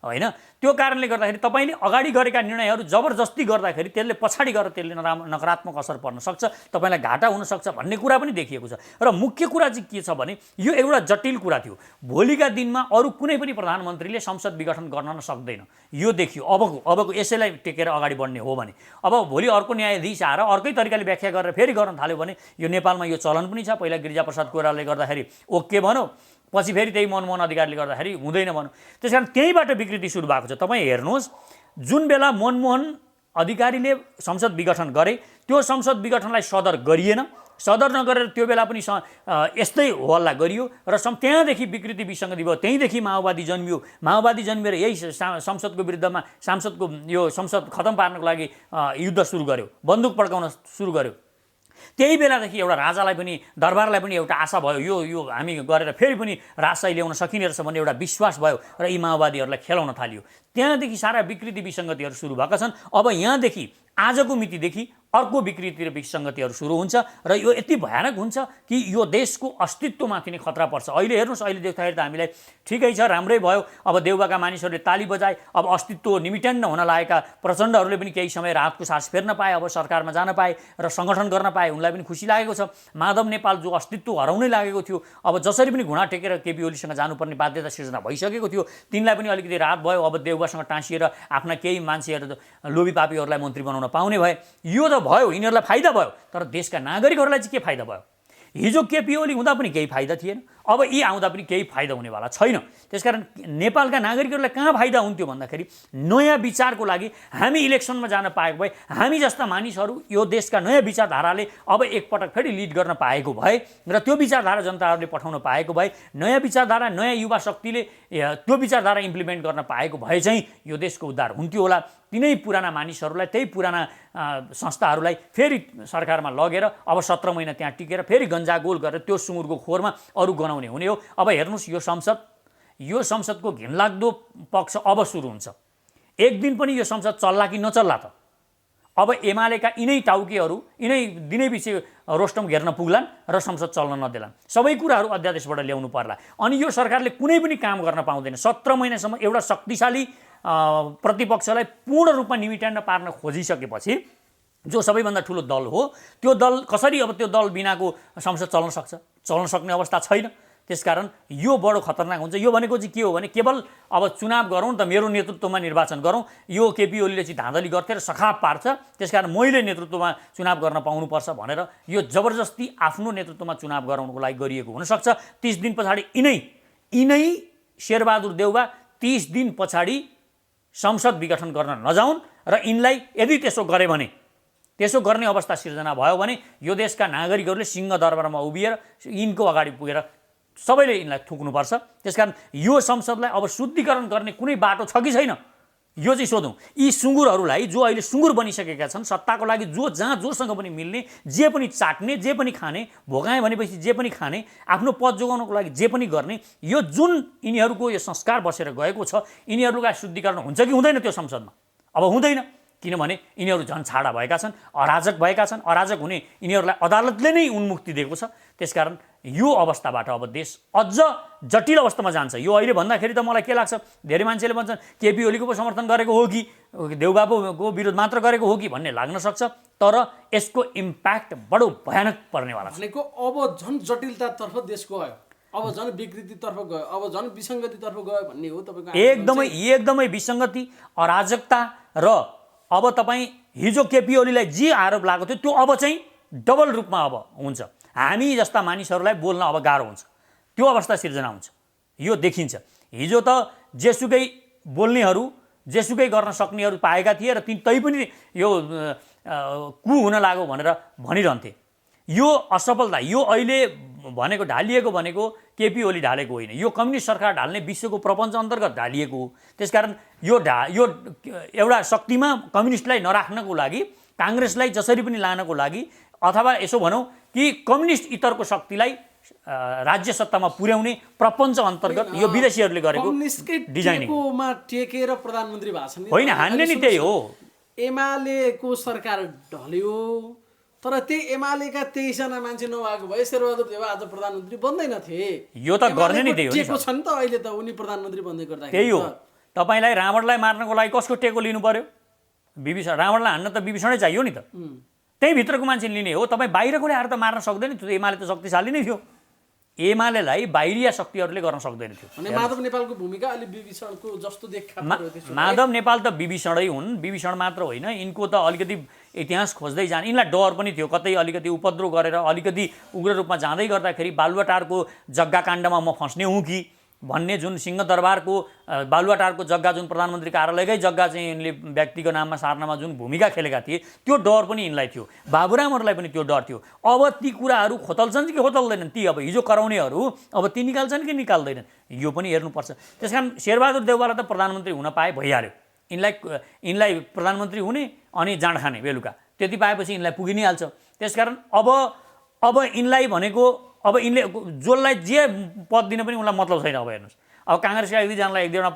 होइन। त्यो कारणले गर्दाखेरि तपाईँले अगाडि गरेका निर्णयहरू जबरजस्ती गर्दाखेरि त्यसले पछाडि गएर त्यसले नकारात्मक असर पर्न सक्छ, तपाईँलाई घाटा हुनसक्छ भन्ने कुरा पनि देखिएको छ। र मुख्य कुरा चाहिँ के छ भने यो एउटा जटिल कुरा थियो। भोलिका दिनमा अरू कुनै पनि प्रधानमन्त्रीले संसद विघटन गर्न सक्दैन। यो देखियो अबको यसैलाई टेकेर अगाडि बढ्ने हो भने। अब भोलि अर्को न्यायाधीश आएर अर्कै तरिकाले व्याख्या गरेर फेरि गर्न थाल्यो भने यो नेपालमा यो चलन पनि छ। पहिला गिरिजाप्रसाद कोइरालाले गर्दाखेरि ओके भन्यो, पछि फेरि त्यही मनमोहन अधिकारीले गर्दाखेरि हुँदैन भनौँ। त्यस कारण त्यहीँबाट विकृति सुरु भएको छ। तपाईँ हेर्नुहोस्, जुन बेला मनमोहन अधिकारीले संसद विघटन गरे, त्यो संसद विघटनलाई सदर गरिएन। सदर नगरेर त्यो बेला पनि यस्तै हल्ला गरियो र त्यहाँदेखि विकृति विसङ्गति भयो। त्यहीँदेखि माओवादी जन्मियो। माओवादी जन्मिएर यही संसदको विरुद्धमा सांसदको यो संसद खतम पार्नको लागि युद्ध सुरु गर्यो, बन्दुक पड्काउन सुरु गर्यो। त्यही बेलादेखि एउटा राजालाई पनि, दरबारलाई पनि एउटा आशा भयो, यो हामी गरेर फेरि पनि राजशाही ल्याउन सकिने रहेछ भन्ने एउटा विश्वास भयो र यी माओवादीहरूलाई खेलाउन थालियो। त्यहाँदेखि सारा विकृति विसङ्गतिहरू सुरु भएका छन्। अब यहाँदेखि आजको मितिदेखि अर्को विकृति र विसङ्गतिहरू सुरु हुन्छ र यो यति भयानक हुन्छ कि यो देशको अस्तित्वमाथि नै खतरा पर्छ। अहिले हेर्नुहोस्, अहिले देख्दाखेरि त हामीलाई ठिकै छ, राम्रै भयो। अब देउबाका मानिसहरूले ताली बजाए। अब अस्तित्व निमिट्यान्न हुन लागेका प्रचण्डहरूले पनि केही समय राहतको सास फेर्न पाए, अब सरकारमा जान पाए र सङ्गठन गर्न पाए। उनलाई पनि खुसी लागेको छ। माधव नेपाल जो अस्तित्व हराउनै लागेको थियो, अब जसरी पनि घुँडा टेकेर केपी ओलीसँग जानुपर्ने बाध्यता सिर्जना भइसकेको थियो, तिनलाई पनि अलिकति राहत भयो। अब देउबासँग टाँसिएर आफ्ना केही मान्छेहरू लोभी पापीहरूलाई मन्त्री बनाउन पाउने भए। यो त भयो, यिनीहरूलाई फाइदा भयो। तर देशका नागरिकहरूलाई चाहिँ के फाइदा भयो? हिजो केपी ओली हुँदा पनि केही फाइदा थिएन, अब यी आउँदा पनि केही फाइदा हुनेवाला छैन। त्यसकारण नेपालका नागरिकहरूलाई कहाँ फाइदा हुन्थ्यो भन्दाखेरि नयाँ विचारको लागि हामी इलेक्सनमा जान पाएको भए, हामी जस्ता मानिसहरू यो देशका नयाँ विचारधाराले अब एकपटक फेरि लिड गर्न पाएको भए र त्यो विचारधारा जनताहरूले पठाउन पाएको भए, नयाँ विचारधारा, नयाँ युवा शक्तिले त्यो विचारधारा इम्प्लिमेन्ट गर्न पाएको भए चाहिँ यो देशको उद्धार हुन्थ्यो होला। तिनै पुराना मानिसहरूलाई, त्यही पुराना संस्थाहरूलाई फेरि सरकारमा लगेर अब 17 महिना त्यहाँ टिकेर फेरि गन्जागोल गरेर त्यो सुँगुरको खोरमा अरू गनाउने हुने हो। अब हेर्नुहोस्, यो संसदको घिनलाग्दो पक्ष अब सुरु हुन्छ। एक दिन पनि यो संसद चल्ला कि नचल्ला त? अब एमालेका यिनै टाउकेहरू यिनै दिनैपछि रोस्टम घेर्न पुग्लान् र संसद चल्न नदेलान्। सबै कुराहरू अध्यादेशबाट ल्याउनु पर्ला। अनि यो सरकारले कुनै पनि काम गर्न पाउँदैन। 17 महिनासम्म एउटा शक्तिशाली प्रतिपक्षलाई पूर्ण रूपमा निमिट्यान्न पार्न खोजिसकेपछि जो सबैभन्दा ठुलो दल हो, त्यो दल कसरी अब त्यो दल बिनाको संसद चल्न सक्छ? चल्न सक्ने अवस्था छैन। त्यसकारण यो बडो खतरनाक हुन्छ। यो भनेको चाहिँ के हो भने केवल अब चुनाव गरौँ त, मेरो नेतृत्वमा निर्वाचन गरौँ, यो केपी ओलीले चाहिँ धाँधली गर्थे र सखाप पार्छ, त्यसकारण मैले नेतृत्वमा चुनाव गर्न पाउनुपर्छ भनेर यो जबरजस्ती आफ्नो नेतृत्वमा चुनाव गराउनको लागि गरिएको हुनसक्छ। 30 दिन पछाडि यिनै शेरबहादुर देउबा 30 दिन पछाडि संसद विघटन गर्न नजाउन् र यिनलाई यदि त्यसो गरे भने, त्यसो गर्ने अवस्था सिर्जना भयो भने यो देशका नागरिकहरूले सिंहदरबारमा उभिएर यिनको अगाडि पुगेर सबैले यिनलाई थुक्नुपर्छ। त्यसकारण यो संसदलाई अब शुद्धिकरण गर्ने कुनै बाटो छ कि छैन, यो चाहिँ सोधौँ। यी सुँगुरहरूलाई जो अहिले सुँगुर बनिसकेका छन्, सत्ताको लागि जहाँ जोसँग पनि मिल्ने, जे पनि चाट्ने, जे पनि खाने, भोगाएँ भनेपछि जे पनि खाने, आफ्नो पद जोगाउनको लागि जे पनि गर्ने, यो जुन यिनीहरूको यो संस्कार बसेर गएको छ, यिनीहरूलाई शुद्धिकरण हुन्छ कि हुँदैन त्यो संसदमा? अब हुँदैन, किनभने यिनीहरू झन् छाडा भएका छन्, अराजक भएका छन्। अराजक हुने यिनीहरूलाई अदालतले नै उन्मुक्ति दिएको छ। त्यसकारण यो अवस्थाबाट अब देश अझ जटिल अवस्थामा जान्छ। यो अहिले भन्दाखेरि त मलाई के लाग्छ, धेरै मान्छेले भन्छन् केपी ओलीको पो समर्थन गरेको हो कि देउबाको विरोध मात्र गरेको हो कि भन्ने लाग्न सक्छ, तर यसको इम्प्याक्ट बडो भयानक पर्नेवाला छ। भनेको अब झन् जटिलतातर्फ देश गयो, अब झन् विकृतितर्फ गयो, अब झन् विसङ्गतितर्फ गयो भन्ने हो तपाईँको? एकदमै विसङ्गति, अराजकता र अब तपाईँ हिजो केपी ओलीलाई जे आरोप लागेको थियो त्यो अब चाहिँ डबल रूपमा अब हुन्छ। हामी जस्ता मानिसहरूलाई बोल्न अब गाह्रो हुन्छ, त्यो अवस्था सिर्जना हुन्छ। यो देखिन्छ। हिजो त जेसुकै बोल्नेहरू, जेसुकै गर्न सक्नेहरू पाएका थिए र तै पनि यो कु हुन लाग्यो भनेर भनिरहन्थे। यो असफलता, यो अहिले भनेको ढालिएको भनेको केपी ओली ढालेको होइन, यो कम्युनिस्ट सरकार ढाल्ने विश्वको प्रपञ्च अन्तर्गत ढालिएको हो। त्यसकारण यो एउटा शक्तिमा कम्युनिस्टलाई नराख्नको लागि, काङ्ग्रेसलाई जसरी पनि लानको लागि, अथवा यसो भनौँ कि कम्युनिस्ट इतरको शक्तिलाई राज्य सत्तामा पुर्याउने प्रपञ्च अन्तर्गत यो विदेशीहरूले गरेको डिजाइनिङमा टेकेर प्रधानमन्त्री भाषण होइन, हान्ने नि त्यही हो। एमालेको सरकार ढल्यो, तर त्यही एमालेका 23 जना मान्छे नभएको भए शेरबहादुर देउवा आज प्रधानमन्त्री बन्दैनथे। यो त गर्ने नि त्यही हो छ नि त। अहिले त उनी प्रधानमन्त्री बन्दै गर्दा त्यही हो। तपाईँलाई रावणलाई मार्नको लागि कसको टेको लिनु पर्यो? विभीषण। रावणलाई हान्न त विभीषणै चाहियो नि त, त्यही भित्रको मान्छे लिने हो। तपाईँ बाहिरकोले आएर त मार्न सक्दैन थियो। एमाले त शक्तिशाली नै थियो, एमालेलाई बाहिरिया शक्तिहरूले गर्न सक्दैन थियो। अनि माधव नेपालको भूमिका अलि विभीषणको जस्तो देखा माधव नेपाल त विभीषणै हुन्। विभीषण मात्र होइन, यिनको त अलिकति इतिहास खोज्दै जाने। यिनलाई डर पनि थियो कतै अलिकति उपद्रो गरेर अलिकति उग्र रूपमा जाँदै गर्दाखेरि बालुवाटारको जग्गाकाण्डमा म फस्ने हुँ कि भन्ने, जुन सिंहदरबारको बालुवाटारको जग्गा जुन प्रधानमन्त्री कार्यालयकै जग्गा चाहिँ यिनले व्यक्तिको नाममा सार्नमा जुन भूमिका खेलेका थिए त्यो डर पनि यिनलाई थियो। बाबुरामहरूलाई पनि त्यो डर थियो। अब ती कुराहरू खोतल्छन् कि खोतल्दैनन्, ती अब हिजो कराउनेहरू अब ती निकाल्छन् कि निकाल्दैनन्, यो पनि हेर्नुपर्छ। त्यसकारण शेरबहादुर देउवाला त प्रधानमन्त्री हुन पाए भइहाल्यो, यिनलाई प्रधानमन्त्री हुने अनि जाँड खाने बेलुका, त्यति पाएपछि यिनलाई पुगि नै हाल्छ। त्यसकारण अब यिनलाई भनेको अब यिनले जसलाई जे पद दिन पनि उनलाई मतलब छैन। अब हेर्नुहोस्, अब काङ्ग्रेसका एक दुईजनालाई एक दुईवटा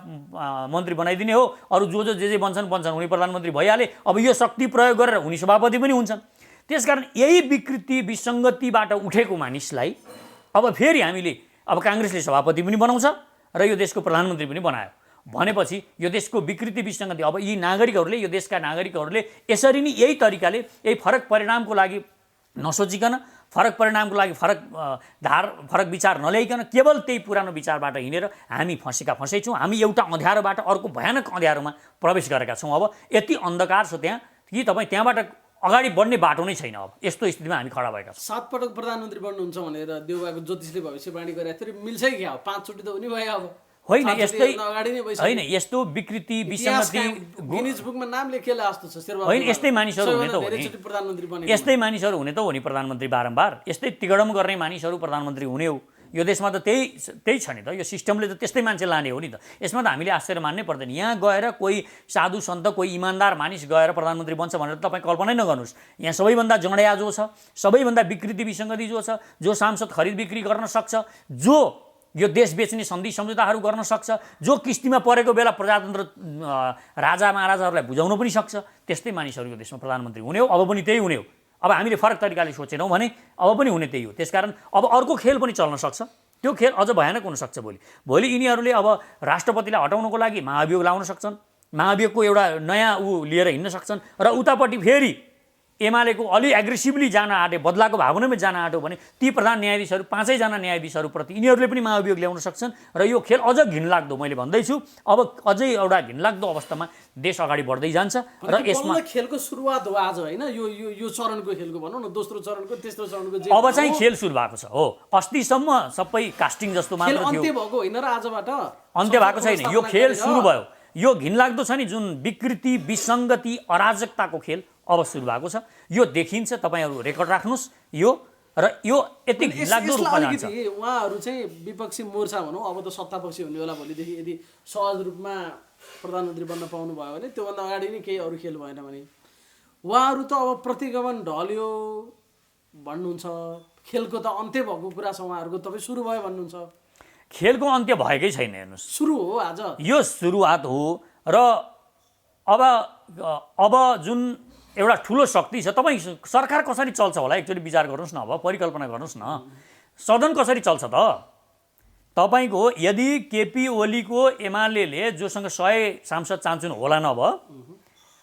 मन्त्री बनाइदिने हो, अरू जो जे बन्छन् उनी प्रधानमन्त्री भइहाले। अब यो शक्ति प्रयोग गरेर उनी सभापति पनि हुन्छन्। त्यसकारण यही विकृति विसङ्गतिबाट उठेको मानिसलाई अब फेरि हामीले अब काङ्ग्रेसले सभापति पनि बनाउँछ र यो देशको प्रधानमन्त्री पनि बनायो भनेपछि यो देशको विकृति विसङ्गति, अब यी नागरिकहरूले, यो देशका नागरिकहरूले यसरी नै यही तरिकाले यही फरक परिणामको लागि नसोचिकन, फरक परिणामको लागि फरक विचार नल्याइकन केवल त्यही पुरानो विचारबाट हिँडेर हामी फँसै छौँ। हामी एउटा अँध्यारोबाट अर्को भयानक अँध्यारोमा प्रवेश गरेका छौँ। अब यति अन्धकार छ त्यहाँ कि तपाईँ त्यहाँबाट अगाडि बढ्ने बाटो नै छैन। अब यस्तो स्थितिमा हामी खडा भएका छौँ। 7 पटक प्रधानमन्त्री बन्नुहुन्छ भनेर देउवाको ज्योतिषले भविष्यवाणी गरेको थियो, मिल्छ कि अब 5 चोटि त हुने भयो। अब होइन, यस्तै अगाडि नै होइन, यस्तो विकृति विसङ्गति गिनिज बुकमा नाम लेखेला जस्तो छ। होइन, यस्तै मानिसहरू हुने त हो नि, प्रधानमन्त्री बने यस्तै मानिसहरू हुने त हो नि प्रधानमन्त्री बारम्बार, यस्तै तिगडम गर्ने मानिसहरू प्रधानमन्त्री हुने हो। यो देशमा त त्यही छ नि त, यो सिस्टमले त त्यस्तै मान्छे लाने हो नि त। यसमा त हामीले आश्चर्य मान्नै पर्दैन। यहाँ गएर कोही साधु सन्त कोही इमान्दार मानिस गएर प्रधानमन्त्री बन्छ भनेर तपाईँ कल्पनै नगर्नुहोस्। यहाँ सबैभन्दा जँड्या जो छ, सबैभन्दा विकृति विसङ्गति जो छ, जो सांसद खरिद बिक्री गर्न सक्छ, जो यो देश बेच्ने सन्धि सम्झौताहरू गर्न सक्छ, जो किस्तीमा परेको बेला प्रजातन्त्र राजा महाराजाहरूलाई बुझाउन पनि सक्छ, त्यस्तै मानिसहरू यो देशमा प्रधानमन्त्री हुने हो। अब पनि त्यही हुने हो। अब हामीले फरक तरिकाले सोचेनौँ भने अब पनि हुने त्यही हो। त्यसकारण अब अर्को खेल पनि चल्न सक्छ, त्यो खेल अझ भयानक हुनसक्छ। भोलि यिनीहरूले अब राष्ट्रपतिलाई हटाउनको लागि महाभियोग लाउन सक्छन्, महाभियोगको एउटा नयाँ लिएर हिँड्न सक्छन् र उतापट्टि फेरि एमालेको अलि एग्रेसिभली जान आँटे, बदलाको भावनामै जान आँट्यो भने ती प्रधान न्यायाधीशहरू 5जना न्यायाधीशहरूप्रति यिनीहरूले पनि महाभियोग ल्याउन सक्छन् र यो खेल अझ घिनलाग्दो, मैले भन्दैछु अब अझै एउटा घिनलाग्दो अवस्थामा देश अगाडि बढ्दै जान्छ। र यसमा खेलको सुरुवात हो आज, होइन यो चरणको खेलको भनौँ न, दोस्रो चरणको तेस्रो चरणको अब चाहिँ खेल सुरु भएको छ। हो, अस्तिसम्म सबै कास्टिङ जस्तो मात्र थियो, अन्त्य भएको होइन र आजबाट अन्त्य भएको छैन। यो खेल सुरु भयो। यो घिनलाग्दो छ नि जुन विकृति विसङ्गति अराजकताको खेल अब सुरु भएको छ। यो देखिन्छ, तपाईँहरू रेकर्ड राख्नुहोस् यो, र यो यति घिनलाग्दो रूपमा जान्छ। उहाँहरू चाहिँ विपक्षी मोर्चा भनौँ, अब त सत्तापक्षी हुने होला भोलिदेखि, यदि सहज रूपमा प्रधानमन्त्री बन्न पाउनु भयो भने, त्योभन्दा अगाडि नै केही अरू खेल भएन भने उहाँहरू त अब प्रतिगमन ढल्यो भन्नुहुन्छ। खेलको त अन्त्य भएको कुरा छ उहाँहरूको, तपाईँ सुरु भयो भन्नुहुन्छ। खेलको अन्त्य भएकै छैन, हेर्नुहोस्, सुरु हो आज, यो सुरुवात हो। र अब जुन एउटा ठुलो शक्ति छ, तपाईँ सरकार कसरी चल्छ होला एकचोटि विचार गर्नुहोस् न। अब परिकल्पना गर्नुहोस् न, सदन कसरी चल्छ त? तपाईँको यदि केपी ओलीको एमाले जोसँग 100 सांसद चाहन्छन् होला न अब,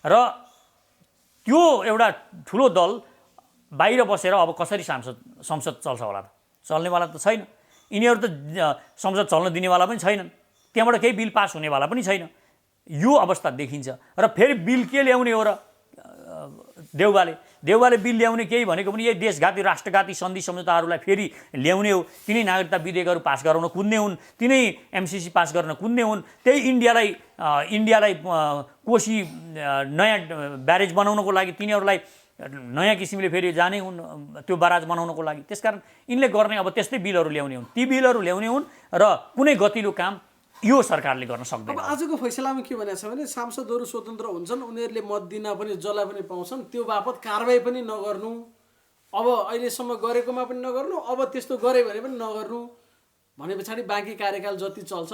र त्यो एउटा ठुलो दल बाहिर बसेर अब कसरी संसद चल्छ होला त? चल्नेवाला त छैन। यिनीहरू त संसद चल्न दिनेवाला पनि छैनन्, त्यहाँबाट केही बिल पास हुनेवाला पनि छैन। यो अवस्था देखिन्छ। र फेरि बिल के ल्याउने हो र? देउवाले बिल ल्याउने केही भनेको पनि यही देशघाती राष्ट्रघाती सन्धि सम्झौताहरूलाई फेरि ल्याउने हो। तिनै नागरिकता विधेयकहरू पास गराउन कुद्ने हुन्, तिनै एमसिसी पास गर्न कुद्ने हुन्, त्यही इन्डियालाई कोशी नयाँ ब्यारेज बनाउनको लागि तिनीहरूलाई नयाँ किसिमले फेरि जाने हुन् त्यो ब्यारेज बनाउनको लागि। त्यसकारण यिनले गर्ने अब त्यस्तै बिलहरू ल्याउने हुन्, ती बिलहरू ल्याउने हुन् र कुनै गतिलो काम यो सरकारले गर्न सक्दैन। अब आजको फैसलामा के भनेको छ भने सांसदहरू स्वतन्त्र हुन्छन्, उनीहरूले मत दिन पनि जसलाई पनि पाउँछन्, त्यो बापत कारबाही पनि नगर्नु, अब अहिलेसम्म गरेकोमा पनि नगर्नु, अब त्यस्तो गरे भने पनि नगर्नु भने पछाडि बाँकी कार्यकाल जति चल्छ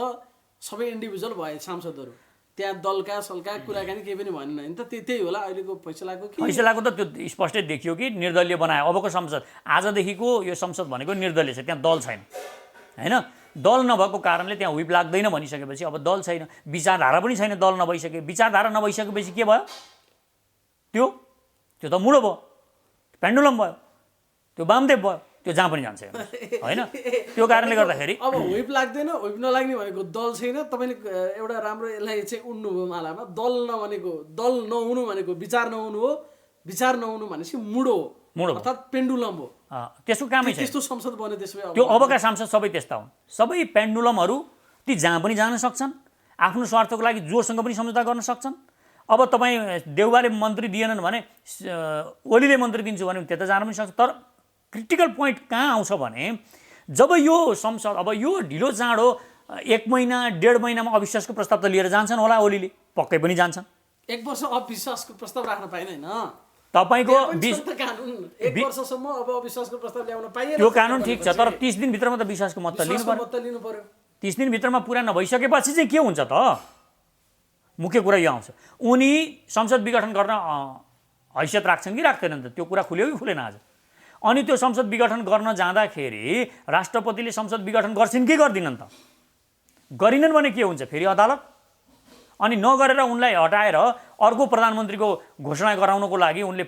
सबै इन्डिभिजुअल भए सांसदहरू, त्यहाँ दलका सलका कुराकानी केही पनि भनेन नि त। त्यही होला अहिलेको फैसलाको त त्यो स्पष्टै देखियो कि निर्दलीय बनायो। अबको संसद, आजदेखिको यो संसद भनेको निर्दलीय छ, त्यहाँ दल छैन, होइन? दल नभएको कारणले त्यहाँ हुइप लाग्दैन भनिसकेपछि अब दल छैन, विचारधारा पनि छैन। दल नभइसके, विचारधारा नभइसकेपछि के भयो? त्यो त मुडो भयो, पेन्डुलम भयो, त्यो वामदेव भयो, त्यो जहाँ पनि जान्छ, होइन? त्यो कारणले गर्दाखेरि अब हुइप लाग्दैन, हुइप नलाग्ने भनेको दल छैन। तपाईँले एउटा राम्रो यसलाई चाहिँ उड्नुभयो मालामा, दल नभनेको, दल नहुनु भनेको विचार नहुनु हो, विचार नहुनु भनेपछि मुडो मुडो हो। अर्थात् पेन्डुलम हो। त्यसको कामै छैन। त्यस्तो संसद बन्यो त्यसो भए त्यो अबका सांसद सबै त्यस्ता हुन्। सबै पेन्डुलमहरू ती जहाँ पनि जान सक्छन्, आफ्नो स्वार्थको लागि जोसँग पनि सम्झौता गर्न सक्छन्। अब तपाईँ देउवाले मन्त्री दिएनन् भने ओलीले मन्त्री दिन्छु भने त्यता जान पनि सक्छ। तर क्रिटिकल पोइन्ट कहाँ आउँछ भने जब यो संसद अब यो ढिलो चाँडो 1 महिना 1.5 महिनामा अविश्वासको प्रस्ताव त लिएर जान्छन् होला ओलीले, पक्कै पनि जान्छन्। 1 वर्ष अविश्वासको प्रस्ताव राख्न पाइँदैन तपाईँको कानुन 1 वर्षसम्म अब अविश्वासको प्रस्ताव ल्याउन पाइएन। त्यो कानुन ठिक छ, तर 30 दिनभित्रमा त विश्वासको मत लिनु पर्यो। 30 दिनभित्रमा पुरा नभइसकेपछि चाहिँ के हुन्छ त? मुख्य कुरा यो आउँछ, उनी संसद विघटन गर्न हैसियत राख्छन् कि राख्दैनन् त? त्यो कुरा खुल्यो कि खुलेन आज? अनि त्यो संसद विघटन गर्न जाँदाखेरि राष्ट्रपतिले संसद विघटन गर्छिन् कि गर्दिनन् त? गरिनन् भने के हुन्छ? फेरि अदालत। अनि नगरेर उनलाई हटाएर अर्को प्रधानमन्त्रीको घोषणा गराउनको लागि उनले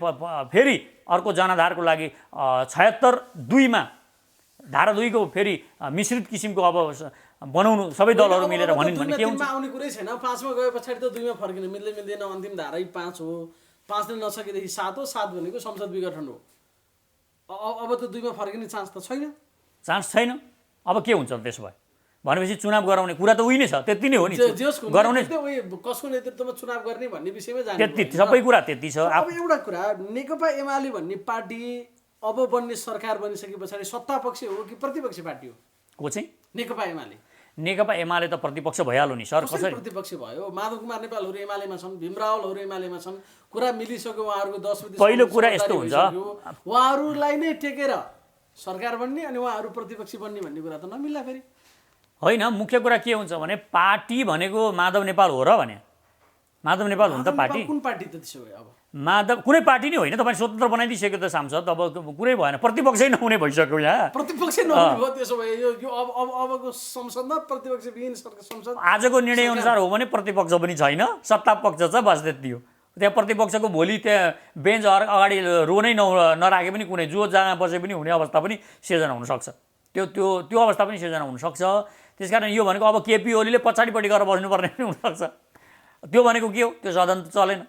फेरि अर्को जनाधारको लागि 76(2) धारा 2 को फेरि मिश्रित किसिमको अब बनाउनु सबै दलहरू मिलेर भनिन् भने के हुन्छ? आउने कुरै छैन। 5 मा गए पछाडि त 2 मा फर्किन मिल्दैन। अन्तिम धारै 5 हो। 5 दिन नसकेदेखि 7 हो। 7 भनेको संसद विघटन हो। अब त 2 मा फर्किने चान्स त छैन। चान्स छैन। अब के हुन्छ त्यसो भए? भनेपछि चुनाव गराउने कुरा त उही नै छ, त्यति नै हो नि। गराउने कसको नेतृत्वमा चुनाव गर्ने भन्ने विषयमै जाने त्यति सबै कुरा त्यति छ। अब एउटा कुरा, नेकपा एमाले भन्ने पार्टी अब बन्ने सरकार बनिसके पछाडि सत्ता पक्ष हो कि प्रतिपक्षी पार्टी हो? को चाहिँ? नेकपा एमाले। नेकपा एमाले त प्रतिपक्ष भइहाल्यो नि सर। कसरी प्रतिपक्ष भयो? माधव कुमार नेपालहरू एमालेमा छन्, भीम रावलहरू एमालेमा छन्। कुरा मिलिसक्यो उहाँहरूको 10 विधि। पहिलो कुरा यस्तो हुन्छ, उहाँहरूलाई नै टेकेर सरकार बन्ने अनि उहाँहरू प्रतिपक्षी बन्ने भन्ने कुरा त नमिल्ला फेरि। होइन, मुख्य कुरा के हुन्छ भने पार्टी भनेको माधव नेपाल हो र भने माधव नेपाल हो नि त पार्टी। कुन पार्टी त त्यसो भए? अब माधव कुनै पार्टी नै होइन। तपाईँ स्वतन्त्र बनाइदिइसक्यो त सांसद, अब कुरै भएन, प्रतिपक्षै नहुने भइसक्यो यहाँ। प्रतिपक्ष नहुने भयो त्यसो भए यो अबको संसदमा प्रतिपक्षविहीन संसद। आजको निर्णय अनुसार हो भने प्रतिपक्ष पनि छैन, सत्ता पक्ष छ, बस त्यति हो। त्यहाँ प्रतिपक्षको भोलि त्यहाँ बेन्च अगाडि रोनै नराखे पनि कुनै जो जहाँ बसे पनि हुने अवस्था पनि सिर्जना हुनसक्छ। त्यो अवस्था पनि सिर्जना हुनसक्छ। त्यसकारण यो भनेको अब केपी ओलीले पछाडिपट्टि गएर बस्नुपर्ने पनि हुनसक्छ। त्यो भनेको के हो? त्यो सदन त चलेन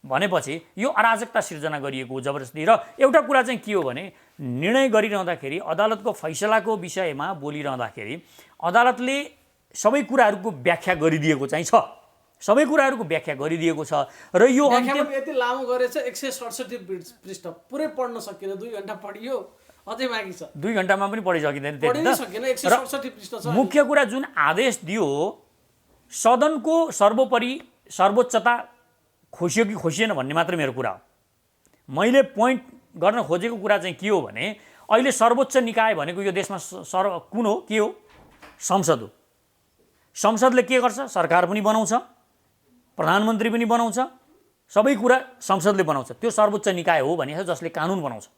भनेपछि यो अराजकता सिर्जना गरिएको हो जबरजस्ती। र एउटा कुरा चाहिँ के हो भने निर्णय गरिरहँदाखेरि अदालतको फैसलाको विषयमा बोलिरहँदाखेरि अदालतले सबै कुराहरूको व्याख्या गरिदिएको चाहिँ छ। सबै कुराहरूको व्याख्या गरिदिएको छ र यो अन्तिम यति लामो गरेछ 167 पृष्ठ पुरै पढ्न सकिएन। 2 घण्टा पढियो, अझै बाँकी छ। 2 घण्टामा पनि पढि सकिँदैन। मुख्य कुरा जुन आदेश दियो, सदनको सर्वोपरि सर्वोच्चता खोसियो कि खोसिएन भन्ने मात्रै मेरो कुरा हो। मैले पोइन्ट गर्न खोजेको कुरा चाहिँ के हो भने अहिले सर्वोच्च निकाय भनेको यो देशमा कुन हो? के हो? संसद हो। संसदले के गर्छ? सरकार पनि बनाउँछ, प्रधानमन्त्री पनि बनाउँछ, सबै कुरा संसदले बनाउँछ। त्यो सर्वोच्च निकाय हो भने जसले कानुन बनाउँछ।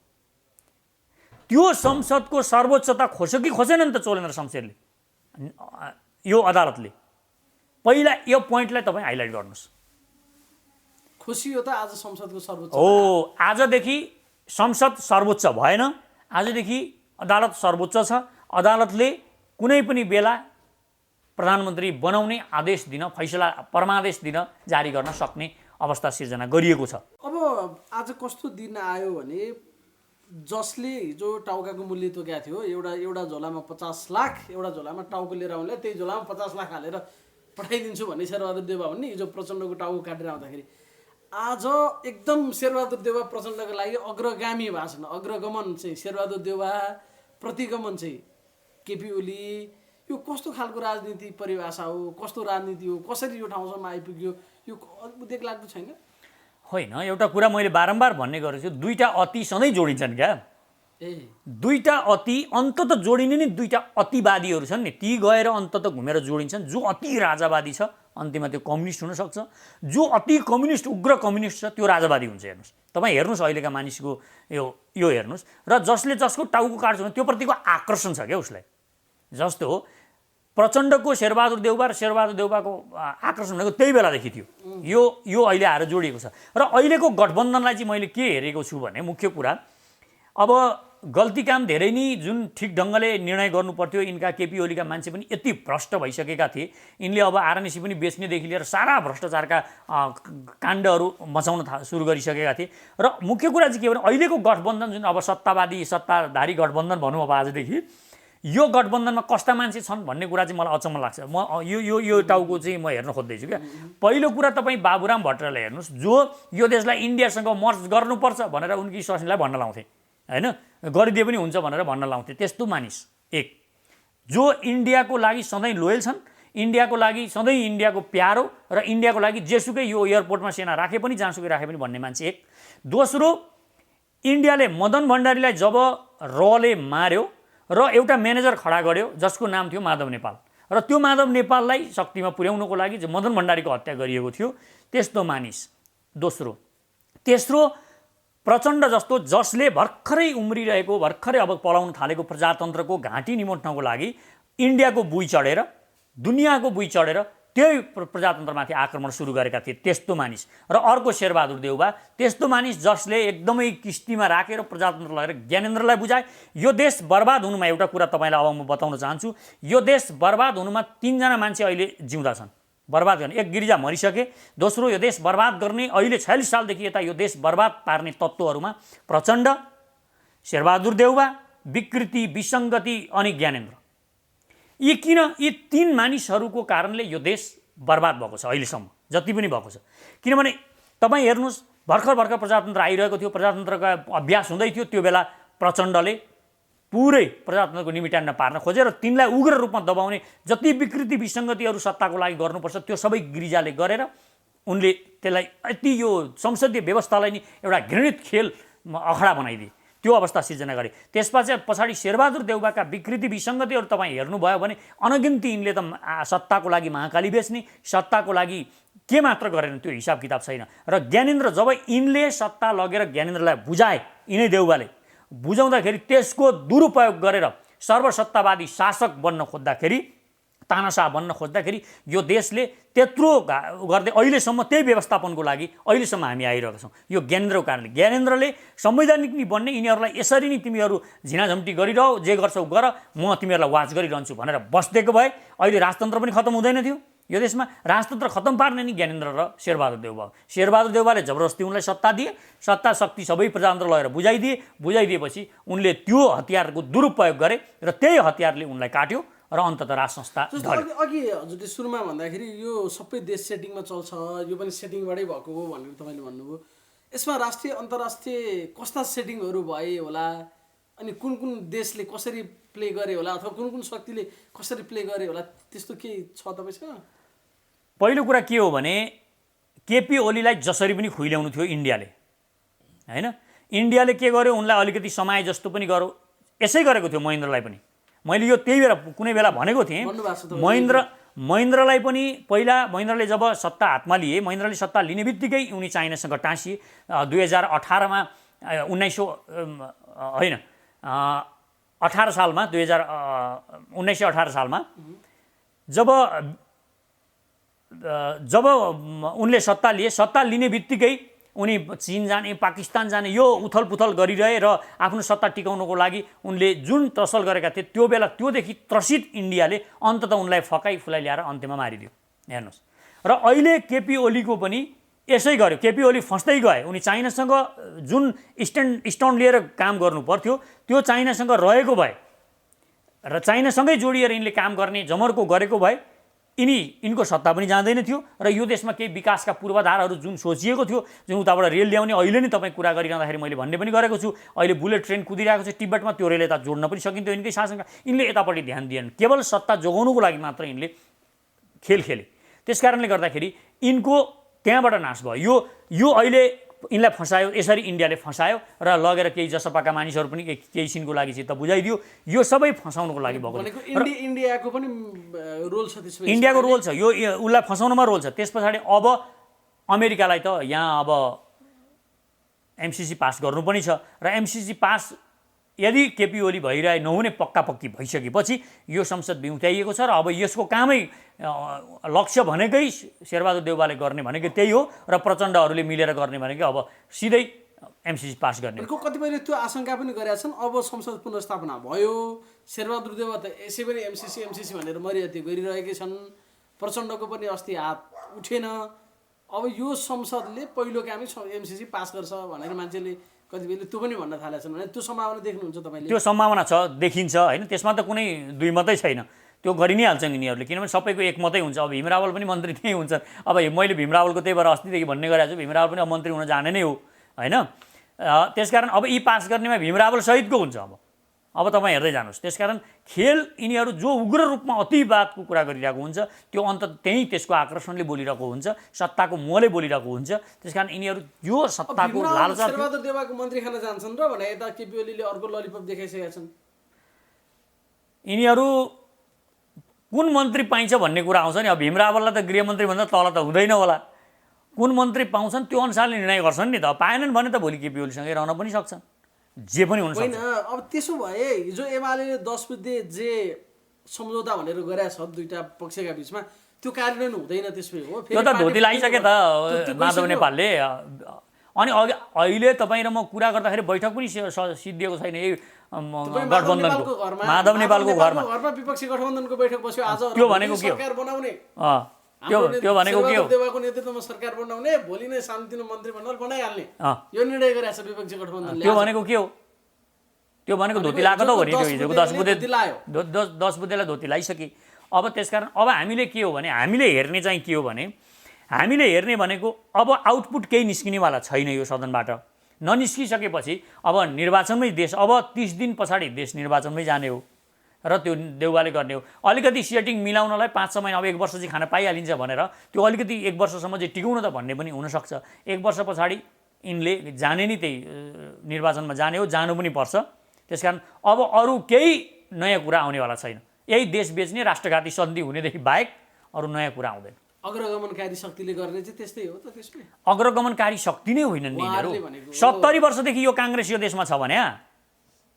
त्यो संसदको सर्वोच्चता खोस्यो कि खोसेन नि त चोलेन्द्र शमशेरले, यो अदालतले। पहिला यो पोइन्टलाई तपाईँ हाइलाइट गर्नुहोस्। खोसियो त आज संसदको सर्वोच्च हो। आजदेखि संसद सर्वोच्च भएन, आजदेखि अदालत सर्वोच्च छ। अदालतले कुनै पनि बेला प्रधानमन्त्री बनाउने आदेश दिन, फैसला परमादेश दिन जारी गर्न सक्ने अवस्था सिर्जना गरिएको छ। अब आज कस्तो दिन आयो भने जसले हिजो टाउकाको मूल्य तोकेको थियो, एउटा झोलामा 50 लाख, एउटा झोलामा टाउको लिएर आउनलाई त्यही झोलामा 50 लाख हालेर पठाइदिन्छु भन्ने शेरबहादुर देउवा भन्ने हिजो प्रचण्डको टाउको काटेर आउँदाखेरि आज एकदम शेरबहादुर देउवा प्रचण्डको लागि अग्रगामी भएको छैन। अग्रगमन चाहिँ शेरबहादुर देउवा, प्रतिगमन चाहिँ केपी ओली। यो कस्तो खालको राजनीति परिभाषा हो? कस्तो राजनीति हो? कसरी यो ठाउँसम्म आइपुग्यो? यो उद्वेग लाग्दो छैन? होइन, एउटा कुरा मैले बारम्बार भन्ने गरेको छु, दुईटा अति सधैँ जोडिन्छन् क्या। दुईटा अति अन्तत जोडिने नि दुईटा अतिवादीहरू छन् नि, ती गएर अन्तत घुमेर जोडिन्छन्। जो अति राजावादी छ अन्तिममा त्यो कम्युनिस्ट हुनसक्छ, जो अति कम्युनिस्ट उग्र कम्युनिस्ट छ त्यो राजावादी हुन्छ। हेर्नुहोस् तपाईँ, हेर्नुहोस् अहिलेका मानिसको यो हेर्नुहोस्। र जसले जसको टाउको काट्छ भने त्यो प्रतिको आकर्षण छ क्या उसलाई। जस्तो प्रचण्डको शेरबहादुर देउवा र शेरबहादुर देउवाको आकर्षण भनेको त्यही बेलादेखि थियो। यो अहिले आएर जोडिएको छ। र अहिलेको गठबन्धनलाई चाहिँ मैले के हेरेको छु भने मुख्य कुरा, अब गल्ती काम धेरै नै जुन ठिक ढङ्गले निर्णय गर्नुपर्थ्यो यिनका केपी ओलीका मान्छे पनि यति भ्रष्ट भइसकेका थिए। यिनले अब आरएनसी पनि बेच्नेदेखि लिएर सारा भ्रष्टाचारका काण्डहरू मचाउन सुरु गरिसकेका थिए। र मुख्य कुरा चाहिँ के भने अहिलेको गठबन्धन जुन अब सत्ताधारी गठबन्धन भनौँ अब आजदेखि, यो गठबन्धनमा कस्ता मान्छे छन् भन्ने कुरा चाहिँ मलाई अचम्म लाग्छ। म यो टाउको चाहिँ म हेर्न खोज्दैछु क्या। पहिलो कुरा तपाईँ बाबुराम भट्टराईलाई हेर्नुहोस्, जो यो देशलाई इन्डियासँग मर्ज गर्नुपर्छ भनेर उनकी स्वास्नीलाई भन्न लाउँथे, होइन, गरिदिए पनि हुन्छ भनेर भन्न लाउँथे। त्यस्तो मानिस एक, जो इन्डियाको लागि सधैँ लोयल छन्, इन्डियाको लागि सधैँ इन्डियाको प्यारो र इन्डियाको लागि जेसुकै यो एयरपोर्टमा सेना राखे पनि जहाँसुकै राखे पनि भन्ने मान्छे एक। दोस्रो, इन्डियाले मदन भण्डारीलाई जब रले मार्यो र एउटा म्यानेजर खडा गर्यो जसको नाम थियो माधव नेपाल, र त्यो माधव नेपाललाई शक्तिमा पुर्याउनको लागि जो मदन भण्डारीको हत्या गरिएको थियो, त्यस्तो मानिस दोस्रो। तेस्रो, प्रचण्ड जस्तो जसले भर्खरै उम्रिरहेको, भर्खरै अब पलाउन थालेको प्रजातन्त्रको घाँटी निमोट्नको लागि इन्डियाको बुई चढेर, दुनियाँको बुई चढेर त्यही प्रजातन्त्रमाथि आक्रमण सुरु गरेका थिए, त्यस्तो मानिस। र अर्को शेरबहादुर देउवा, त्यस्तो मानिस जसले एकदमै किस्तीमा राखेर प्रजातन्त्र लगेर ज्ञानेन्द्रलाई बुझाए। यो देश बर्बाद हुनुमा एउटा कुरा तपाईँलाई अब म बताउन चाहन्छु, यो देश बर्बाद हुनुमा 3 जना मान्छे अहिले जिउँदा छन् बर्बाद गर्ने। एक, गिरिजा मरिसके। दोस्रो, यो देश बर्बाद गर्ने अहिले 46 सालदेखि यता यो देश बर्बाद पार्ने तत्त्वहरूमा प्रचण्ड, शेरबहादुर देउवा, विकृति, विसङ्गति अनि ज्ञानेन्द्र। यी 3 मानिसहरूको कारणले यो देश बर्बाद भएको छ अहिलेसम्म जति पनि भएको छ। किनभने तपाईँ हेर्नुहोस्, भर्खर प्रजातन्त्र आइरहेको थियो, प्रजातन्त्रका अभ्यास हुँदै थियो, त्यो बेला प्रचण्डले पुरै प्रजातन्त्रको निमिटान्न पार्न खोजे र तिनलाई उग्र रूपमा दबाउने जति विकृति विसङ्गतिहरू सत्ताको लागि गर्नुपर्छ त्यो सबै गिरिजाले गरेर उनले त्यसलाई यति यो संसदीय व्यवस्थालाई नि एउटा घृणित खेल अखडा बनाइदिए, त्यो अवस्था सिर्जना गरे। पछाडि शेरबहादुर देउवाका विकृति विसङ्गतिहरू तपाईँ हेर्नुभयो भने अनगिन्ती यिनले त सत्ताको लागि महाकाली बेच्ने, सत्ताको लागि के मात्र गरेन त्यो हिसाब किताब छैन। र ज्ञानेन्द्र, जब यिनले सत्ता लगेर ज्ञानेन्द्रलाई बुझाए, यिनै देउवाले बुझाउँदाखेरि त्यसको दुरुपयोग गरेर सर्वसत्तावादी शासक बन्न खोज्दाखेरि, तानाशाह बन्न खोज्दाखेरि यो देशले त्यत्रो गर्दै अहिलेसम्म त्यही व्यवस्थापनको लागि अहिलेसम्म हामी आइरहेका छौँ। यो ज्ञानेन्द्रको कारणले, ज्ञानेन्द्रले संवैधानिक नि बन्ने, यिनीहरूलाई यसरी नै तिमीहरू झिनाझम्टी गरिरह, जे गर्छौ गर, म तिमीहरूलाई वाच गरिरहन्छु भनेर बस्दिएको भए अहिले राजतन्त्र पनि खत्तम हुँदैन थियो। यो देशमा राजतन्त्र खत्तम पार्ने नि ज्ञानेन्द्र र शेरबहादुर देउवा हो। शेरबहादुर देउवाले जबरजस्ती उनलाई सत्ता दिए, सत्ता शक्ति सबै प्रजातन्त्र लगेर बुझाइदिएपछि उनले त्यो हतियारको दुरुपयोग गरे र त्यही हतियारले उनलाई काट्यो र अन्ततः राज संस्था ढल्यो। अघि हजुरले सुरुमा भन्दाखेरि यो सबै देश सेटिङमा चल्छ, यो पनि सेटिङबाटै भएको हो भनेर तपाईँले भन्नुभयो। यसमा राष्ट्रिय अन्तर्राष्ट्रिय कस्ता सेटिङहरू भए होला, अनि कुन देशले कसरी प्ले गरे होला, अथवा कुन शक्तिले कसरी प्ले गरे होला, त्यस्तो केही छ तपाईँसँग? पहिलो कुरा के हो भने केपी ओलीलाई जसरी पनि खुइल्याउनु थियो इन्डियाले, होइन, इन्डियाले के गर्यो, उनलाई अलिकति समाए जस्तो पनि गर्यो, यसै गरेको थियो महेन्द्रलाई पनि। मैले यो त्यही बेला कुनै बेला भनेको थिएँ, महेन्द्रलाई पनि पहिला महेन्द्रले जब सत्ता हातमा लिए, महेन्द्रले सत्ता लिने बित्तिकै उनी चाइनासँग टाँसिए। 2018मा 1918 सालमा 1918 सालमा जब उनले सत्ता लिए, सत्ता लिने बित्तिकै उनी चीन जाने, पाकिस्तान जाने, यो उथलपुथल गरिरहे र आफ्नो सत्ता टिकाउनको लागि उनले जुन तसल गरेका थिए त्यो बेला त्योदेखि त्रसित इन्डियाले अन्ततः उनलाई फकाइ फुलाई ल्याएर अन्त्यमा मारिदियो। हेर्नुहोस्, र अहिले केपी ओलीको पनि यसै गर्यो। केपी ओली फस्दै गए, उनी चाइनासँग जुन स्ट्यान्ड लिएर काम गर्नु पर्थ्यो त्यो चाइनासँग रहेको भए र चाइनासँगै जोडिएर यिनले काम गर्ने जमर्को गरेको भए यिनको सत्ता पनि जाँदैन थियो र यो देशमा केही विकासका पूर्वाधारहरू जुन सोचिएको थियो, जुन उताबाट रेल ल्याउने, अहिले नै तपाईँ कुरा गरिरहँदाखेरि मैले भन्ने पनि गरेको छु, अहिले बुलेट ट्रेन कुदिरहेको छ तिब्बतमा, त्यो रेल यता जोड्न पनि सकिन्थ्यो यिनकै शासनका। यिनले यतापट्टि ध्यान दिएन, केवल सत्ता जोगाउनुको लागि मात्र यिनले खेल खेले। त्यस कारणले गर्दाखेरि यिनको त्यहाँबाट नाश भयो। यो अहिले यिनलाई फसायो, यसरी इन्डियाले फसायो र लगेर केही जसपाका मानिसहरू पनि केही सिनको लागि चित्त बुझाइदियो। यो सबै फसाउनुको लागि भएको। इन्डियाको पनि रोल छ त्यसमा, इन्डियाको रोल छ, यो उसलाई फसाउनमा रोल छ। त्यस पछाडि अब अमेरिकालाई त यहाँ अब एमसिसी पास गर्नु पनि छ र एमसिसी पास यदि केपी ओली भइरहे नहुने पक्की भइसकेपछि यो संसद बिउत्याइएको छ र अब यसको कामै लक्ष्य भनेकै शेरबहादुर देउवाले गर्ने भनेकै त्यही हो र प्रचण्डहरूले मिलेर गर्ने भनेकै अब सिधै एमसिसी पास गर्ने। कतिपयले त्यो आशंका पनि गरेका छन् अब संसद पुनर्स्थापना भयो, शेरबहादुर देउवा त यसै पनि एमसिसी भनेर मर्यादा गरिरहेकै छन्, प्रचण्डको पनि अस्ति हात उठेन, अब यो संसदले पहिलो कामै एमसिसी पास गर्छ भनेर मान्छेले कतिपयले त्यो पनि भन्न थालेका छन् भने त्यो सम्भावना देख्नुहुन्छ तपाईँले? त्यो सम्भावना छ, देखिन्छ होइन, त्यसमा त कुनै दुई मात्रै छैन, त्यो गरि नै हाल्छन् यिनीहरूले, किनभने सबैको एक मात्रै हुन्छ। अब भीम रावल पनि मन्त्री नै हुन्छन्, अब मैले भीम रावलको त्यही भएर अस्तिदेखि भन्ने गरेको छु, भीम रावल पनि अब मन्त्री हुन जाने नै हो होइन। त्यसकारण अब यी पास गर्नेमा भीम रावल सहितको हुन्छ। अब तपाईँ हेर्दै जानुहोस्। त्यसकारण खेल यिनीहरू जो उग्र रूपमा अतिवादको कुरा गरिरहेको हुन्छ त्यो अन्त त्यहीँ त्यसको आकर्षणले बोलिरहेको हुन्छ, सत्ताको मोहले बोलिरहेको हुन्छ। त्यसकारण यिनीहरू यो सत्ताको लालसा शेरबहादुर देउवाको मन्त्री खान जान्छन् र भने यता केपी ओलीले अर्को ललिपप देखाइसकेका छन्। यिनीहरू कुन मन्त्री पाइन्छ भन्ने कुरा आउँछ नि। अब भीम रावललाई त गृहमन्त्री भन्दा तल त हुँदैन होला, कुन मन्त्री पाउँछन् त्यो अनुसारले निर्णय गर्छन् नि त। पाएनन् भने त भोलि केपी ओलीसँगै रहन पनि सक्छन्, जे पनि हुन सक्छ। होइन अब त्यसो भए हिजो एमाले 10 बुद्धे जे सम्झौता भनेर गरेका छ दुईटा पक्षका बिचमा त्यो कार्यान्वयन हुँदैन त्यसमै हो। त्यो त धोती लगाइसके त माधव नेपालले। अनि अहिले तपाईँ र म कुरा गर्दाखेरि बैठक पनि सिद्धिएको छैन यही गठबन्धनको, माधव नेपालको घरमा विपक्षी गठबन्धनको बैठक बस्यो आज। त्यो भनेको के हो? सरकार बनाउने त्यो भनेको के हो? देउवाको नेतृत्वमा सरकार बनाउने, भोलि नै शान्तिनो मन्त्रीमण्डल बनाइहाल्ने यो निर्णय गरेको छ विपक्षी गठबन्धनले। त्यो भनेको के हो? त्यो भनेको धोती लगाएको त हो नि। त्यो हिजोको 10 बुद्धेलाई धोती लगाइसके। अब त्यसकारण अब हामीले के हो भने हामीले हेर्ने चाहिँ के हो भने हामीले हेर्ने भनेको अब आउटपुट केही निस्किनेवाला छैन यो सदनबाट। ननिस्किसकेपछि अब निर्वाचनमै देश, अब 30 दिन पछाडि देश निर्वाचनमै जाने हो र त्यो देउवाले गर्ने हो। अलिकति सेटिङ मिलाउनलाई 5-6 महिना, अब 1 वर्ष चाहिँ खान पाइहालिन्छ भनेर त्यो अलिकति 1 वर्षसम्म चाहिँ टिकाउन त भन्ने पनि हुनसक्छ। 1 वर्ष पछाडि यिनले जाने नै त्यही निर्वाचनमा जाने हो, जानु पनि पर्छ। त्यसकारण अब अरू केही नयाँ कुरा आउनेवाला छैन। यही देश बेच्ने राष्ट्रघाती सन्धि हुनेदेखि बाहेक अरू नयाँ कुरा आउँदैन। अग्रगमनकारी शक्तिले गर्ने चाहिँ त्यस्तै हो त। त्यसमै अग्रगमनकारी शक्ति नै होइनन् नि यिनीहरू। 70 वर्षदेखि यो काङ्ग्रेस यो देशमा छ भने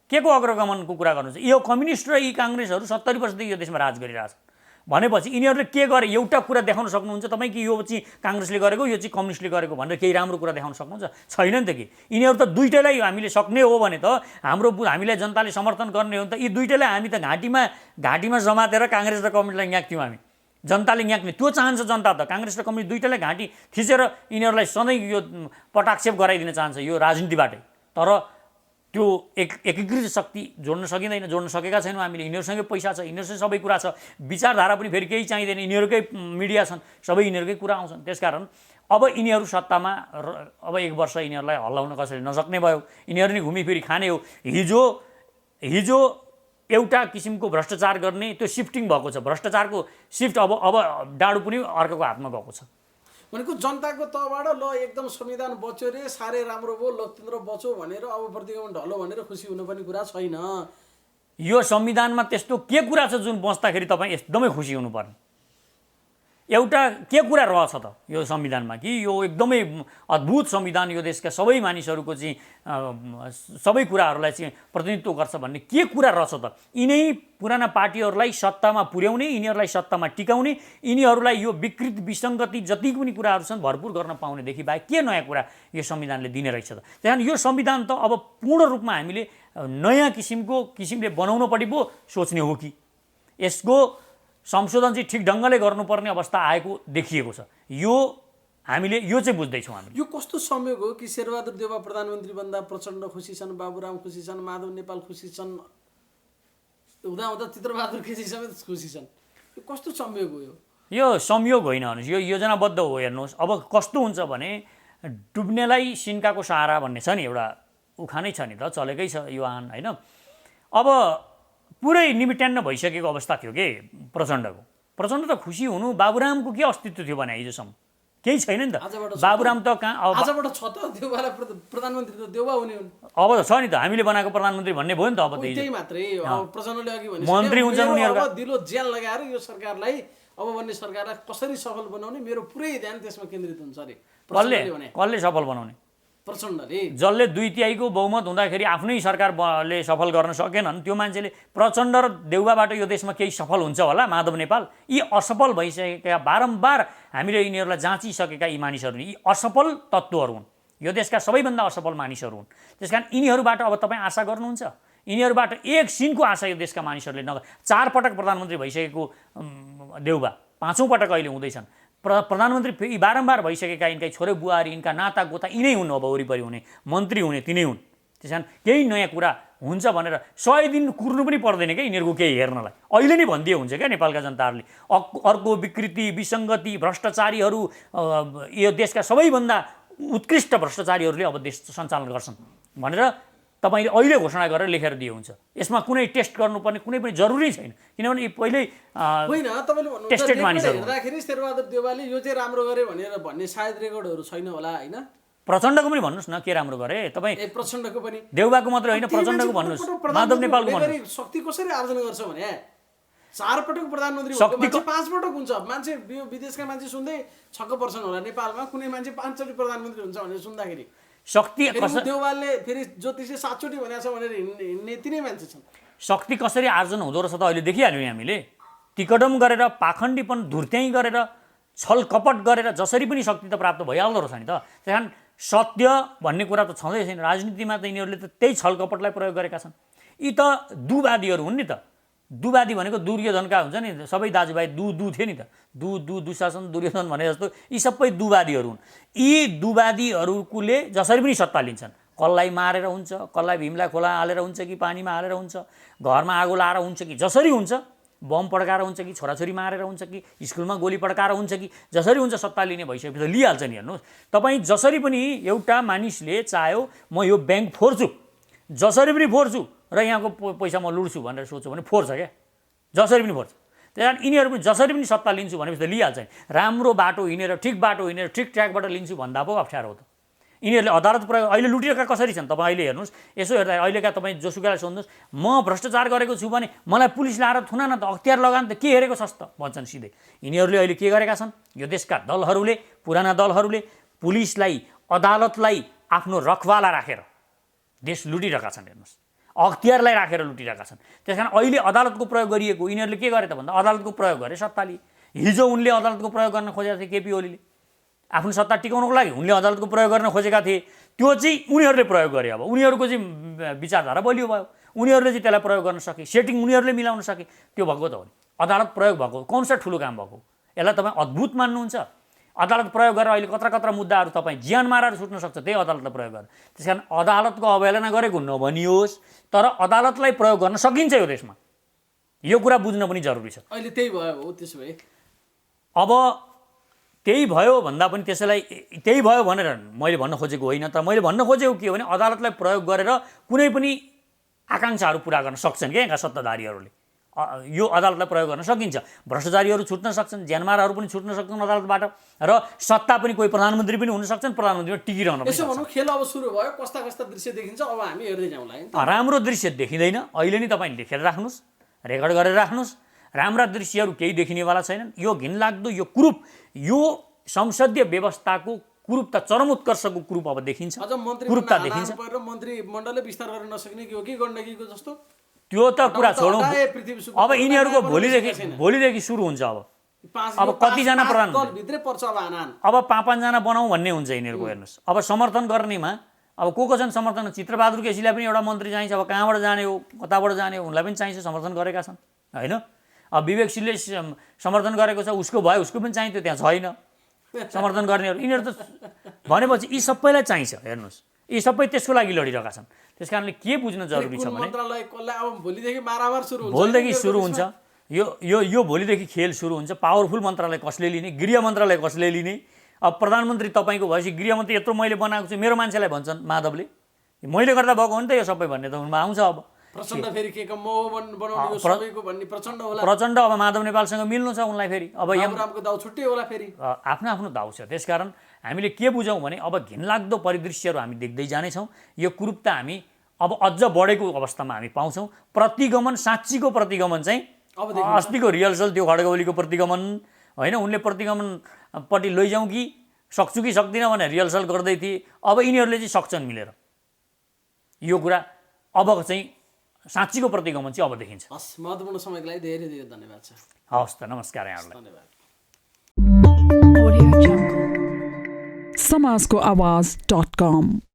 के को अग्रगमनको कुरा गर्नुहुन्छ? यो कम्युनिस्ट र यी काङ्ग्रेसहरू 70 वर्षदेखि यो देशमा राज गरिरहेछन् भनेपछि यिनीहरूले के गरे एउटा कुरा देखाउन सक्नुहुन्छ तपाईँ कि यो चाहिँ काङ्ग्रेसले गरेको, यो चाहिँ कम्युनिस्टले गरेको भनेर केही राम्रो कुरा देखाउन सक्नुहुन्छ? छैन नि त। कि यिनीहरू त दुईटैलाई हामीले सक्ने हो भने त हामीलाई जनताले समर्थन गर्ने हो नि त। यी दुईटैलाई हामी त घाँटीमा समातेर काङ्ग्रेस र कम्युनिस्टलाई न्याक्थ्यौँ हामी। जनताले न्याक्ने त्यो चाहन्छ जनता त। काङ्ग्रेस र कम्युनिस्ट दुईटैलाई घाँटी थिचेर यिनीहरूलाई सधैँ यो पटाक्षेप गराइदिन चाहन्छ यो राजनीतिबाटै। तर त्यो एकीकृत शक्ति जोड्न सकिँदैन, जोड्न सकेका छैनौँ हामीले। यिनीहरूसँगै पैसा छ, यिनीहरूसँग सबै कुरा छ, विचारधारा पनि फेरि केही चाहिँदैन, यिनीहरूकै मिडिया छन्, सबै यिनीहरूकै कुरा आउँछन्। त्यसकारण अब यिनीहरू सत्तामा अब 1 वर्ष यिनीहरूलाई हल्लाउन कसैले नसक्ने भयो। यिनीहरू नै घुमिफिरी खाने हो। हिजो एउटा किसिमको भ्रष्टाचार गर्ने त्यो सिफ्टिङ भएको छ। भ्रष्टाचारको सिफ्ट अब डाडु पनि अर्कोको हातमा गएको छ। भनेको जनताको तहबाट ल एकदम संविधान बच्यो रे, साह्रै राम्रो भयो, लोकतन्त्र बच्यो भनेर अब प्रतिगमन ढल्यो भनेर खुसी हुनुपर्ने कुरा छैन। यो संविधानमा त्यस्तो के कुरा छ जुन बस्दाखेरि तपाईँ एकदमै खुसी हुनुपर्ने? एउटा के कुरा रहेछ त यो संविधानमा कि यो एकदमै अद्भुत संविधान यो देशका सबै मानिसहरूको चाहिँ सबै कुराहरूलाई चाहिँ प्रतिनिधित्व गर्छ भन्ने के कुरा रहेछ त? यिनै पुराना पार्टीहरूलाई सत्तामा पुर्याउने, यिनीहरूलाई सत्तामा टिकाउने, यिनीहरूलाई यो विकृत विसङ्गति जति पनि कुराहरू छन् भरपुर गर्न पाउनेदेखि बाहेक के नयाँ कुरा यो संविधानले दिने रहेछ त? त्यहाँदेखि यो संविधान त अब पूर्ण रूपमा हामीले नयाँ किसिमले बनाउनपट्टि पो सोच्ने हो कि यसको संशोधन चाहिँ ठिक ढङ्गले गर्नुपर्ने अवस्था आएको देखिएको छ। यो हामीले यो चाहिँ बुझ्दैछौँ हामी। यो कस्तो संयोग हो कि शेरबहादुर देउवा प्रधानमन्त्री बन्दा प्रचण्ड खुसी छन्, बाबुराम खुसी छन्, माधव नेपाल खुसी छन्, हुँदा चित्रबहादुर केसी समेत खुसी छन्। यो कस्तो संयोग हो? यो संयोग होइन हेर्नुहोस्, यो योजनाबद्ध हो। हेर्नुहोस् अब कस्तो हुन्छ भने डुब्नेलाई सिन्काको सहारा भन्ने छ नि, एउटा उखानै छ नि त, चलेकै छ यो आन होइन। अब पुरै निमिट्यान्न भइसकेको अवस्था थियो कि प्रचण्डको। प्रचण्ड त खुसी हुनु, बाबुरामको के अस्तित्व थियो भने हिजोसम्म केही छैन नि त। बाबुराम त कहाँ आजबाट छ त देउवालाई प्रधानमन्त्री त देउवा हुने हुन्। अब त छ नि त, हामीले बनाएको प्रधानमन्त्री भन्ने भयो नि त। अब त्यही मात्रै प्रचण्डले अघि भने मन्त्री हुन्छन् उनीहरू, दिलो ज्यान लगाएर यो सरकारलाई अब भन्ने सरकारलाई कसरी सफल बनाउने मेरो पुरै ध्यान त्यसमा केन्द्रित हुन्छ अरे। कसले सफल बनाउने? प्रचण्डले। जसले 2/3 बहुमत हुँदाखेरि आफ्नै सरकारले सफल गर्न सकेनन् त्यो मान्छेले प्रचण्ड र देउवाबाट यो देशमा केही सफल हुन्छ होला? माधव नेपाल यी असफल भइसकेका बारम्बार हामीले यिनीहरूलाई जाँचिसकेका यी मानिसहरू यी असफल तत्त्वहरू हुन्। यो देशका सबैभन्दा असफल मानिसहरू हुन्। त्यसकारण यिनीहरूबाट अब तपाईँ आशा गर्नुहुन्छ? यिनीहरूबाट एक सिनको आशा यो देशका मानिसहरूले 4 पटक प्रधानमन्त्री भइसकेको देउबा 5औं पटक अहिले हुँदैछन्। प्रधानमन्त्री बारम्बार भइसकेका यिनका छोरे बुहारी, यिनका नाता गोता यिनै हुन्, अब वरिपरि हुने मन्त्री हुने तिनै हुन्। त्यसकारण केही नयाँ कुरा हुन्छ भनेर 100 दिन कुर्नु पनि पर्दैन क्या यिनीहरूको केही हेर्नलाई। अहिले नै भनिदिए हुन्छ क्या नेपालका जनताहरूले, अर्को विकृति, विसङ्गति, भ्रष्टाचारीहरू, यो देशका सबैभन्दा उत्कृष्ट भ्रष्टाचारीहरूले अब देश सञ्चालन गर्छन् भनेर तपाईँले अहिले घोषणा गरेर लेखेर दिए हुन्छ। यसमा कुनै टेस्ट गर्नुपर्ने कुनै पनि जरुरी छैन, किनभने पहिल्यै होइन। तपाईँले भन्नुहुन्छ टेस्टेड मानिसहरू हेर्दाखेरि शेरबहादुर देउवाले यो चाहिँ राम्रो गरे भनेर भन्ने सायद रेकर्डहरू छैन होला, होइन? प्रचण्डको पनि भन्नुहोस् न के राम्रो गरे तपाईँ। प्रचण्डको पनि, देउबाको मात्रै होइन, प्रचण्डको भन्नुहोस्, माधव नेपालको भन्नुहोस्। शक्ति कसरी आर्जन गर्छ भने 4 पटक प्रधानमन्त्री भएको मान्छे 5 पटक हुन्छ। मान्छे विदेशका मान्छे सुन्दै छक्क पर्छन् होला, नेपालमा कुनै मान्छे 5 चोटि प्रधानमन्त्री हुन्छ भनेर सुन्दाखेरि। शक्ति देउवालले फेरि ज्योतिषले 7 चोटि भनेको छ भनेर हिँड्ने तिनै मान्छे छन्। शक्ति कसरी आर्जन हुँदो रहेछ त अहिले देखिहाल्यौँ हामीले। तिकडम गरेर, पाखण्डीपन, धुर्त्याइ गरेर, छल कपट गरेर जसरी पनि शक्ति त प्राप्त भइहाल्दो रहेछ नि त। त्यहाँ सत्य भन्ने कुरा त छँदै छैन। राजनीतिमा त यिनीहरूले त त्यही छल कपटलाई प्रयोग गरेका छन्। यी त दुवादीहरू हुन् नि त। दुवादी भनेको दुर्योधनका हुन्छ नि, सबै दाजुभाइ दु थिए नि त। दुशासन, दुर्योधन भने जस्तो यी सबै दुवादीहरू हुन्। यी दुवादीहरूले जसरी पनि सत्ता लिन्छन्। कसलाई मारेर हुन्छ, कसलाई भीमलाई खोला हालेर हुन्छ कि पानीमा हालेर हुन्छ, घरमा आगो लाएर हुन्छ कि जसरी हुन्छ, बम पड्काएर हुन्छ कि छोराछोरी मारेर हुन्छ कि स्कुलमा गोली पड्काएर हुन्छ कि जसरी हुन्छ, सत्ता लिने भइसकेपछि त लिइहाल्छ नि। हेर्नुहोस् तपाईँ, जसरी पनि एउटा मानिसले चाह्यो म यो ब्याङ्क फोर्छु, जसरी पनि फोर्छु र यहाँको पैसा म लुट्छु भनेर सोच्यो भने फोर्छ क्या, जसरी पनि फोर्छ। त्यही कारण यिनीहरू पनि जसरी पनि सत्ता लिन्छु भनेपछि त लिइहाल्छ नि। राम्रो बाटो हिँडेर, ठिक बाटो हिँडेर, ठिक ट्र्याकबाट लिन्छु भन्दा पो अप्ठ्यारो हो त। यिनीहरूले अदालत प्रयोग अहिले लुटिरहेका कसरी छन् तपाईँ अहिले हेर्नुहोस्। यसो हेर्दा अहिलेका तपाईँ जोसुकैलाई सोध्नुहोस्, म भ्रष्टाचार गरेको छु भने मलाई पुलिस ल्याएर थुना न त, अख्तियार लगान त, के हेरेको छस् त भन्छन् सिधै। यिनीहरूले अहिले के गरेका छन्? यो देशका दलहरूले, पुराना दलहरूले पुलिसलाई, अदालतलाई आफ्नो रखवाला राखेर देश लुटिरहेका छन्। हेर्नुहोस्, अख्तियारलाई राखेर लुटिरहेका छन्। त्यस कारण अहिले अदालतको प्रयोग गरिएको यिनीहरूले के गरे त भन्दा अदालतको प्रयोग गरे सत्ता लिए। हिजो उनले अदालतको प्रयोग गर्न खोजेका थिए, केपी ओलीले आफ्नो सत्ता टिकाउनको लागि उनले अदालतको प्रयोग गर्न खोजेका थिए। त्यो चाहिँ उनीहरूले प्रयोग गरे। अब उनीहरूको चाहिँ विचारधारा बलियो भयो, उनीहरूले चाहिँ त्यसलाई प्रयोग गर्न सके, सेटिङ उनीहरूले मिलाउन सके। त्यो भएको त हो नि, अदालत प्रयोग भएको कौन सा ठुलो काम भएको? यसलाई तपाईँ अद्भुत मान्नुहुन्छ? अदालत प्रयोग गरेर अहिले कत्रा मुद्दाहरू तपाईँ ज्यान मारेर छुट्न सक्छ त्यही अदालतलाई प्रयोग गरेर। त्यस कारण अदालतको अवहेलना गरेको नभनियोस्, तर अदालतलाई प्रयोग गर्न सकिन्छ यो देशमा। यो कुरा बुझ्न पनि जरुरी छ। अहिले त्यही भयो हो। त्यसो भए अब त्यही भयो भन्दा पनि त्यसैलाई त्यही भयो भनेर मैले भन्न खोजेको होइन, तर मैले भन्न खोजेको के हो भने अदालतलाई प्रयोग गरेर कुनै पनि आकाङ्क्षाहरू पुरा गर्न सक्छन् क्या यहाँका सत्ताधारीहरूले। यो अदालतलाई प्रयोग गर्न सकिन्छ। भ्रष्टाचारीहरू छुट्न सक्छन्, ज्यानमाराहरू पनि छुट्न सक्छन् अदालतबाट, र सत्ता पनि कोही प्रधानमन्त्री पनि हुन सक्छन्, प्रधानमन्त्रीमा टिकिरहन पनि सक्छन्। यसो भनौँ, खेल अब सुरु भयो, कस्ता कस्ता दृश्य देखिन्छ अब हामी हेर्दै जाउँला। राम्रो दृश्य देखिँदैन अहिले नै, तपाईँ लेखेर राख्नुहोस्, रेकर्ड गरेर राख्नुहोस्। राम्रा दृश्यहरू केही देखिनेवाला छैनन्। यो घिनलाग्दो, यो कुरूप, यो संसदीय व्यवस्थाको कुरूपता, चरम उत्कर्षको कुरूप अब देखिन्छ, कुरूपता देखिन्छ। मन्त्रीमण्डलले विस्तार गर्न नसक्ने कि हो कि गण्डकीको जस्तो, त्यो त कुरा छोडौँ। अब यिनीहरूको भोलिदेखि सुरु हुन्छ। अब कतिजना प्रधानमन्त्री पर्छ अब 5-5जना बनाऊ भन्ने हुन्छ यिनीहरूको। हेर्नुहोस्, अब समर्थन गर्नेमा अब को छन् समर्थन? चित्रबहादुर केसीलाई पनि एउटा मन्त्री चाहिन्छ। अब कहाँबाट जाने हो, कताबाट जाने हो, उनलाई पनि चाहिन्छ, समर्थन गरेका छन् होइन। अब विवेकशीलले समर्थन गरेको छ, उसको भयो, उसको पनि चाहिन्छ, त्यहाँ छैन समर्थन गर्नेहरू। यिनीहरू त भनेपछि यी सबैलाई चाहिन्छ। हेर्नुहोस्, यी सबै त्यसको लागि लडिरहेका छन्। त्यस कारणले के बुझ्न जरुरी छ भने भोलिदेखि सुरु हुन्छ यो भोलिदेखि खेल सुरु हुन्छ। पावरफुल मन्त्रालय कसले लिने, गृह मन्त्रालय कसले लिने? अब प्रधानमन्त्री तपाईँको भएपछि गृहमन्त्री यत्रो मैले बनाएको छु मेरो मान्छेलाई भन्छन् माधवले, मैले गर्दा भएको हो नि त यो सबै भन्ने त उनमा आउँछ। अब प्रचण्ड फेरि के बनाउने सबैको भन्ने प्रचण्ड होला। प्रचण्ड अब माधव नेपालसँग मिल्नु छ उनलाई फेरि। अब रामको दाउ छुट्टै होला फेरि, आफ्नो आफ्नो दाउ छ। त्यसकारण हामीले के बुझौँ भने अब घिनलाग्दो परिदृश्यहरू हामी देख्दै जानेछौँ। यो कुरूपता हामी अब अझ बढेको अवस्थामा हामी पाउँछौँ। प्रतिगमन, साँच्चीको प्रतिगमन चाहिँ अस्तिको रिहर्सल त्यो खड्गौलीको प्रतिगमन होइन, उनले प्रतिगमनपट्टि लैजाउँ कि सक्छु कि सक्दिनँ भनेर रिहर्सल गर्दै थिए। अब यिनीहरूले चाहिँ सक्छन् मिलेर। यो कुरा अब चाहिँ साँच्चीको प्रतिगमन चाहिँ अब देखिन्छ। हस्, महत्त्वपूर्ण समयको लागि धेरै धेरै धन्यवाद छ। हवस् त, नमस्कार यहाँहरूलाई। धन्यवाद। समाजको आवाज.com।